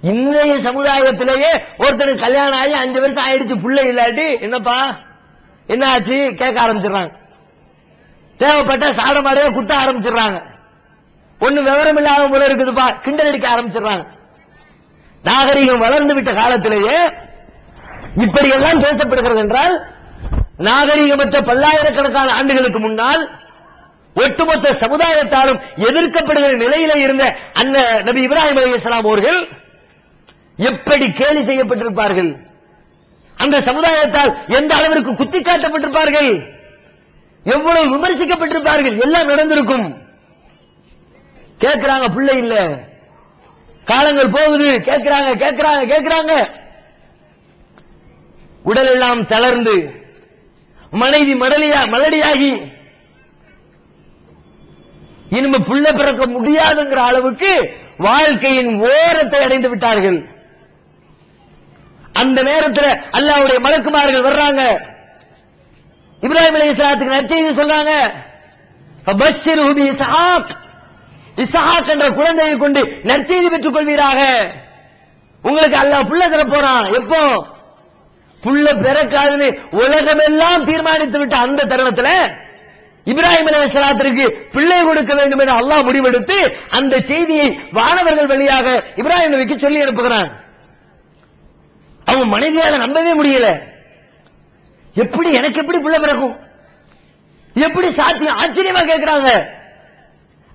இன்றைய சமுதாயத்திலேயே ஒருத்தருக்கு கல்யாணம் ஆகி 5 வருஷம் ஆயிடுச்சு, பிள்ளை இல்லாட்டி என்னப்பா என்ன ஆச்சு கேட்க ஆரம்பிச்சிடறாங்க. தேவைப்பட்ட சாடமாடையே குத்த ஆரம்பிச்சிடறாங்க. ஒண்ணு விவரம் இல்லாத போல இருக்குதுப்பா, கிண்டல் அடிக்க ஆரம்பிச்சிடறாங்க. நாகரிகம் வளர்ந்து விட்ட காலத்திலேயே இப்படி எல்லாம் பேசப்படுகிறது என்றால், நாகரிகமற்ற பல்லாயிரக்கணக்கான ஆண்டுகளுக்கு முன்னால் ஒட்டுமொத்த சமுதாயத்தாலும் எதிர்க்கப்படுகிற நிலையில இருந்த அந்த நபி இப்ராஹிம் அலைஹிஸ்ஸலாம் அவர்கள் எப்படி கேலி செய்யப்பட்டிருப்பார்கள், அந்த சமுதாயத்தால் எந்த அளவிற்கு குத்தி காட்டப்பட்டிருப்பார்கள், எவ்வளவு விமர்சிக்கப்பட்டிருப்பார்கள், எல்லாம் நடந்திருக்கும். கேட்கிறாங்க பிள்ளை இல்ல, காலங்கள் போகுது, கேட்கிறாங்க கேட்கிறாங்க கேட்கிறாங்க, உடல் எல்லாம் தளர்ந்து மனைவி மலடியாகி இனிமே பிள்ளை பிறக்க முடியாதுங்கிற அளவுக்கு வாழ்க்கையின் ஓரத்தை அடைந்து விட்டார்கள். அந்த நேரத்தில் அல்லாஹ்வுடைய மலக்குமார்கள் வர்றாங்க, இப்ராஹிம் அலைஹிஸ்ஸலாத்துக்கு நற்செய்தி சொல்றாங்க. ஃபபஷ்ஷிருஹு பிஇஸ்ஹாக், இஸ்ஹாக் என்ற குழந்தையை கொண்டு நற்செய்தி பெற்றுக் கொள்வீராக. உங்களுக்கு அல்லாஹ் புள்ள தர போறான். எப்போ புள்ள பிறக்காதுன்னு உலகமெல்லாம் தீர்மானித்து விட்ட அந்த தருணத்தில் இப்ராஹிம் அலைஹிஸ்ஸலாத்திற்கு பிள்ளை கொடுக்க வேண்டும் என அல்லாஹ் முடிவெடுத்து அந்த செய்தியை வானவர்கள் வழியாக இப்ராஹிம் நபிக்கு சொல்லி அனுப்புகிறான். அவங்க மனைவியால நம்பவே முடியல. எப்படி எனக்கு எப்படி பிள்ளை பிறக்கும், எப்படி சாத்தியம், ஆச்சரியமா கேட்கிறாங்க.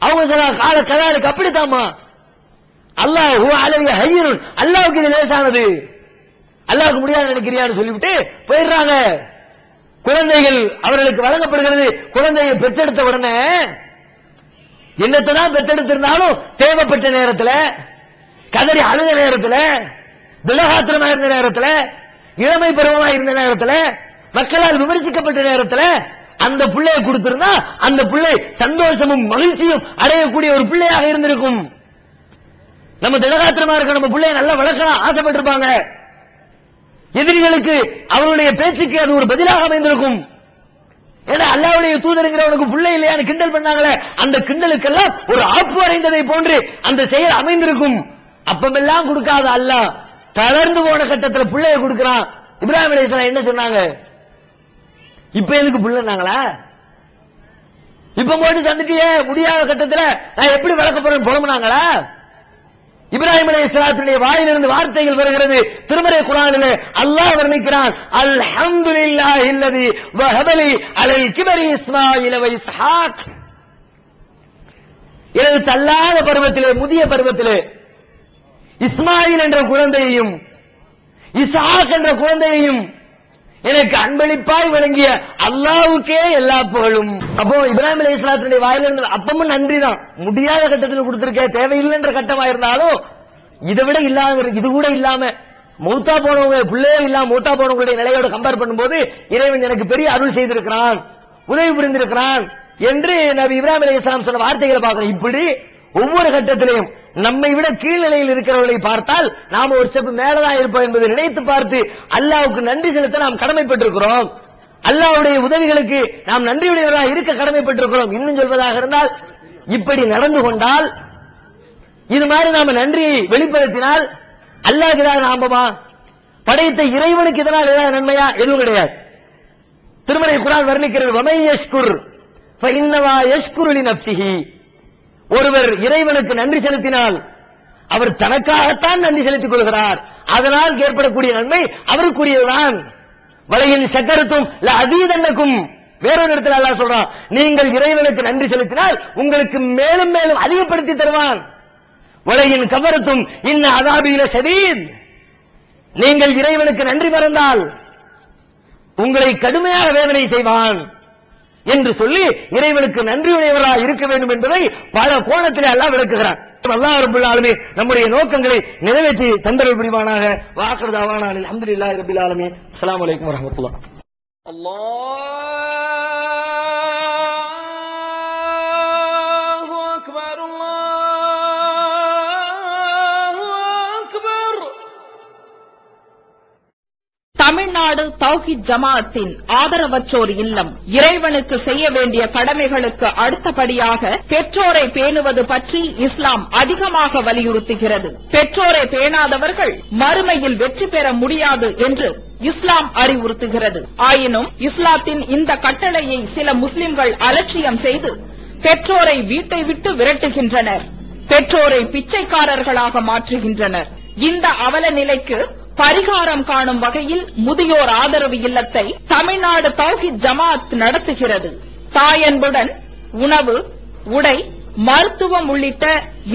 அவங்க சொல்றாங்க கால கதாலுக்கு அப்படித்தாமா, அல்லாஹு அலைஹி ஹய்யுன், அல்லாஹ்வுக்கு இது லேசானது, அல்லாஹ்வுக்கு முடியாது நினைக்கிறியான்னு சொல்லிவிட்டு போயிடுறாங்க. குழந்தைகள் அவர்களுக்கு வழங்கப்படுகிறது. குழந்தையை பெற்றெடுத்த உடனே என்னத்தான் பெற்றெடுத்திருந்தாலும் தேவைப்பட்ட நேரத்தில், கதறி அழுத நேரத்தில், திடகாத்திரமா இருந்த நேரத்தில், இளமை பருவமா இருந்த நேரத்தில், மக்களால் விமர்சிக்கப்பட்ட நேரத்தில் அந்த பிள்ளையை கொடுத்திருந்தா அந்த பிள்ளை சந்தோஷமும் மகிழ்ச்சியும் அடையக்கூடிய ஒரு பிள்ளையாக இருந்திருக்கும். நம்ம திடகாத்திரமா இருக்க நம்ம பிள்ளைய நல்லா வளர்க்கலாம் ஆசைப்பட்டிருப்பாங்க. எதிரிகளுக்கு அவருடைய பேச்சுக்கு அது ஒரு பதிலாக அமைந்திருக்கும். ஏன்னா அல்லாஹ்வுடைய தூதருங்கிறவனுக்கு பிள்ளை இல்லையான்னு கிண்டல் பண்ணாங்களே, அந்த கிண்டலுக்கெல்லாம் ஒரு ஆப்பு அடைந்ததை போன்று அந்த செயல் அமைந்திருக்கும். அப்பமெல்லாம் கொடுக்காத அல்லாஹ் தளர்ந்து போன கட்டத்தில் பிள்ளையை கொடுக்கிறான். இப்ராஹிம் அலைஹிஸ்ஸலாம் என்ன சொன்னாங்க? இப்ப எதுக்கு பிள்ளைனாங்களா? இப்ப போட்டு தந்துட்டியே முடியாத கட்டத்தில் நான் எப்படி வளர்க்க போறேன்னு புலம்புனாங்களா? இப்ராஹிம் அலைஹிஸ்ஸலாத்துடைய வாயிலிருந்து வார்த்தைகள் வருகிறது. திருமறை குர்ஆனிலே அல்லாஹ் வர்ணிக்கிறான், அல்ஹம்துலில்லாஹி அல்லதி வஹபலி அலல் கிபரி இஸ்மாயில் வ இஸ்ஹாக். எனது தள்ளாத பருவத்திலே, முதிய பருவத்திலே இஸ்மாயில் என்ற குழந்தையையும் இஸ்ஹாக் என்ற குழந்தையையும் எனக்கு அன்பளிப்பாய் வழங்கிய அல்லாஹ்வுக்கே எல்லா புகழும். அப்போ இப்ராஹிம் அலைஹிஸ்ஸலாத்துடைய வாயிலிருந்து அப்பமும் நன்றி தான். முடியாத கட்டத்தில் கொடுத்திருக்க, தேவையில்லைன்ற கட்டமா இருந்தாலும் இதை விட இல்லாத, இது கூட இல்லாம மௌத்தா போனவங்க, பிள்ளையே இல்லாம மௌத்தா போனவங்களுடைய நிலையோட கம்பேர் பண்ணும்போது இறைவன் எனக்கு பெரிய அருள் செய்திருக்கிறான், உதவி புரிந்திருக்கிறான் என்று நபி இப்ராஹிம் அலைஹிஸ்ஸலாம் சொன்ன வார்த்தைகளை பார்க்கிறோம். இப்படி ஒவ்வொரு கட்டத்திலையும் நம்மை விட கீழ்நிலையில் இருக்கிறவர்களை பார்த்தால் நாம ஒரு ஸ்டெப் மேலதான் இருப்போம் என்பதை நினைத்து பார்த்து அல்லாஹ்வுக்கு நன்றி செலுத்த நாம் கடமைப்பட்டிருக்கிறோம். அல்லாஹ்வுடைய உதவிகளுக்கு நாம் நன்றியுடையவராக இருக்க கடமைப்பட்டிருக்கிறோம். இன்னும் சொல்வதாக இருந்தால், இப்படி நடந்து கொண்டால், இது மாதிரி நாம நன்றியை வெளிப்படுத்தினால் அல்லாஹ்க்கு ஏதாவது லாபமா? படைத்த இறைவனுக்கு இதனால் ஏதாவது நன்மையா? எதுவும் கிடையாது. திருமறை குர்ஆன் வர்ணிக்கிறது, வமை யஷ்குர் ஃபஇன்னமா யஷ்குரு லினஃப்ஸிஹி. ஒருவர் இறைவனுக்கு நன்றி செலுத்தினால் அவர் தனக்காகத்தான் நன்றி செலுத்திக் கொள்கிறார். அதனால் ஏற்படக்கூடிய நன்மை அவருக்குரியதுதான். வலையின் சக்கரத்தும் அதீதன்னக்கும். வேறொரு இடத்தில் அல்லாஹ் சொல்றான், நீங்கள் இறைவனுக்கு நன்றி செலுத்தினால் உங்களுக்கு மேலும் மேலும் அதிகப்படுத்தி தருவான். வலையின் கவரத்தும் இன்ன அதாபில ஷதீத். நீங்கள் இறைவனுக்கு நன்றி மறந்தால் உங்களை கடுமையாக வேதனை செய்வான் என்று சொல்லி இறைவனுக்கு நன்றியுடையவராக இருக்க வேண்டும் என்பதை பல கோணத்திலே அல்லாஹ் விளக்குகிறான். அல்லாஹ் ரப்பல் ஆலமீன் நம்முடைய நோக்கங்களை நிறைவேற்றி தந்தருள் புரிவானாக. வாஹிரு தஅவானா அல்ஹம்துலில்லாஹி ரப்பில் ஆலமீன். அஸ்ஸலாமு அலைக்கும் வரஹ்மத்துல்லாஹ். அல்லாஹு அக்பர், அல்லாஹு அக்பர். தமிழ்நாடு தௌஹீத் ஜமாஅத்தின் ஆதரவற்றோர் இல்லம் இறைவனுக்கு செய்ய வேண்டிய கடமைகளுக்கு அடுத்தபடியாக பெற்றோரை பேணுவது பற்றி இஸ்லாம் அதிகமாக வலியுறுத்துகிறது. பெற்றோரை பேணாதவர்கள் மறுமையில் வெற்றி பெற முடியாது என்று இஸ்லாம் அறிவுறுத்துகிறது. ஆயினும் இஸ்லாத்தின் இந்த கட்டளையை சில முஸ்லிம்கள் அலட்சியம் செய்து பெற்றோரை வீட்டை விட்டு விரட்டுகின்றனர், பெற்றோரை பிச்சைக்காரர்களாக மாற்றுகின்றனர். இந்த அவல நிலைக்கு பரிகாரம் காணும் வகையில் முதியோர் ஆதரவு இல்லத்தை தமிழ்நாடு தௌஹீத் ஜமாஅத் நடத்துகிறது. தாயன்புடன் உணவு, உடை, மருத்துவம் உள்ளிட்ட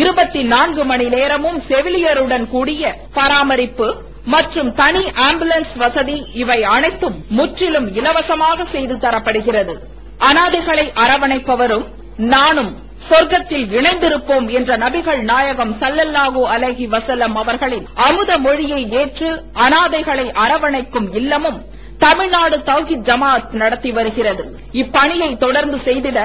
24 மணி நேரமும் செவிலியருடன் கூடிய பராமரிப்பு மற்றும் தனி ஆம்புலன்ஸ் வசதி இவை அனைத்தும் முற்றிலும் இலவசமாக செய்து தரப்படுகிறது. அனாதைகளை அரவணைப்பவரும் நானும் சொர்க்கத்தில் இணைந்திருப்போம் என்ற நபிகள் நாயகம் ஸல்லல்லாஹு அலைஹி வஸல்லம் அவர்களின் அமுத மொழியை ஏற்று அனாதைகளை அரவணைக்கும் இல்லமும் தமிழ்நாடு தௌஹீத் ஜமாஅத் நடத்தி வருகிறது. இப்பணியை தொடர்ந்து செய்திட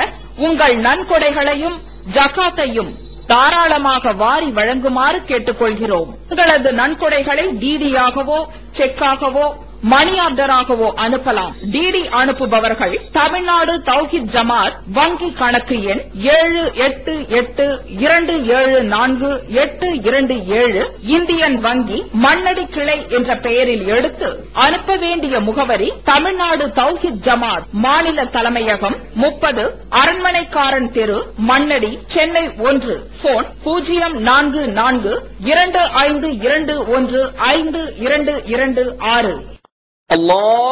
உங்கள் நன்கொடைகளையும் ஜகாத்தையும் தாராளமாக வாரி வழங்குமாறு கேட்டுக்கொள்கிறோம். உங்களது நன்கொடைகளை டிடியாகவோ செக்காகவோ மணி ஆர்டராகவோ அனுப்பலாம். டிடி அனுப்புபவர்கள் தமிழ்நாடு தௌஹீத் ஜமாஅத் வங்கி கணக்கு எண் 7882748227 இந்தியன் வங்கி மண்ணடி கிளை என்ற பெயரில் எடுத்து அனுப்ப வேண்டிய முகவரி தமிழ்நாடு தௌஹீத் ஜமாஅத் மாநில தலைமையகம் 30 அரண்மனைக்காரன் தெரு, மண்ணடி, சென்னை 1. போன் 044252152226. Allah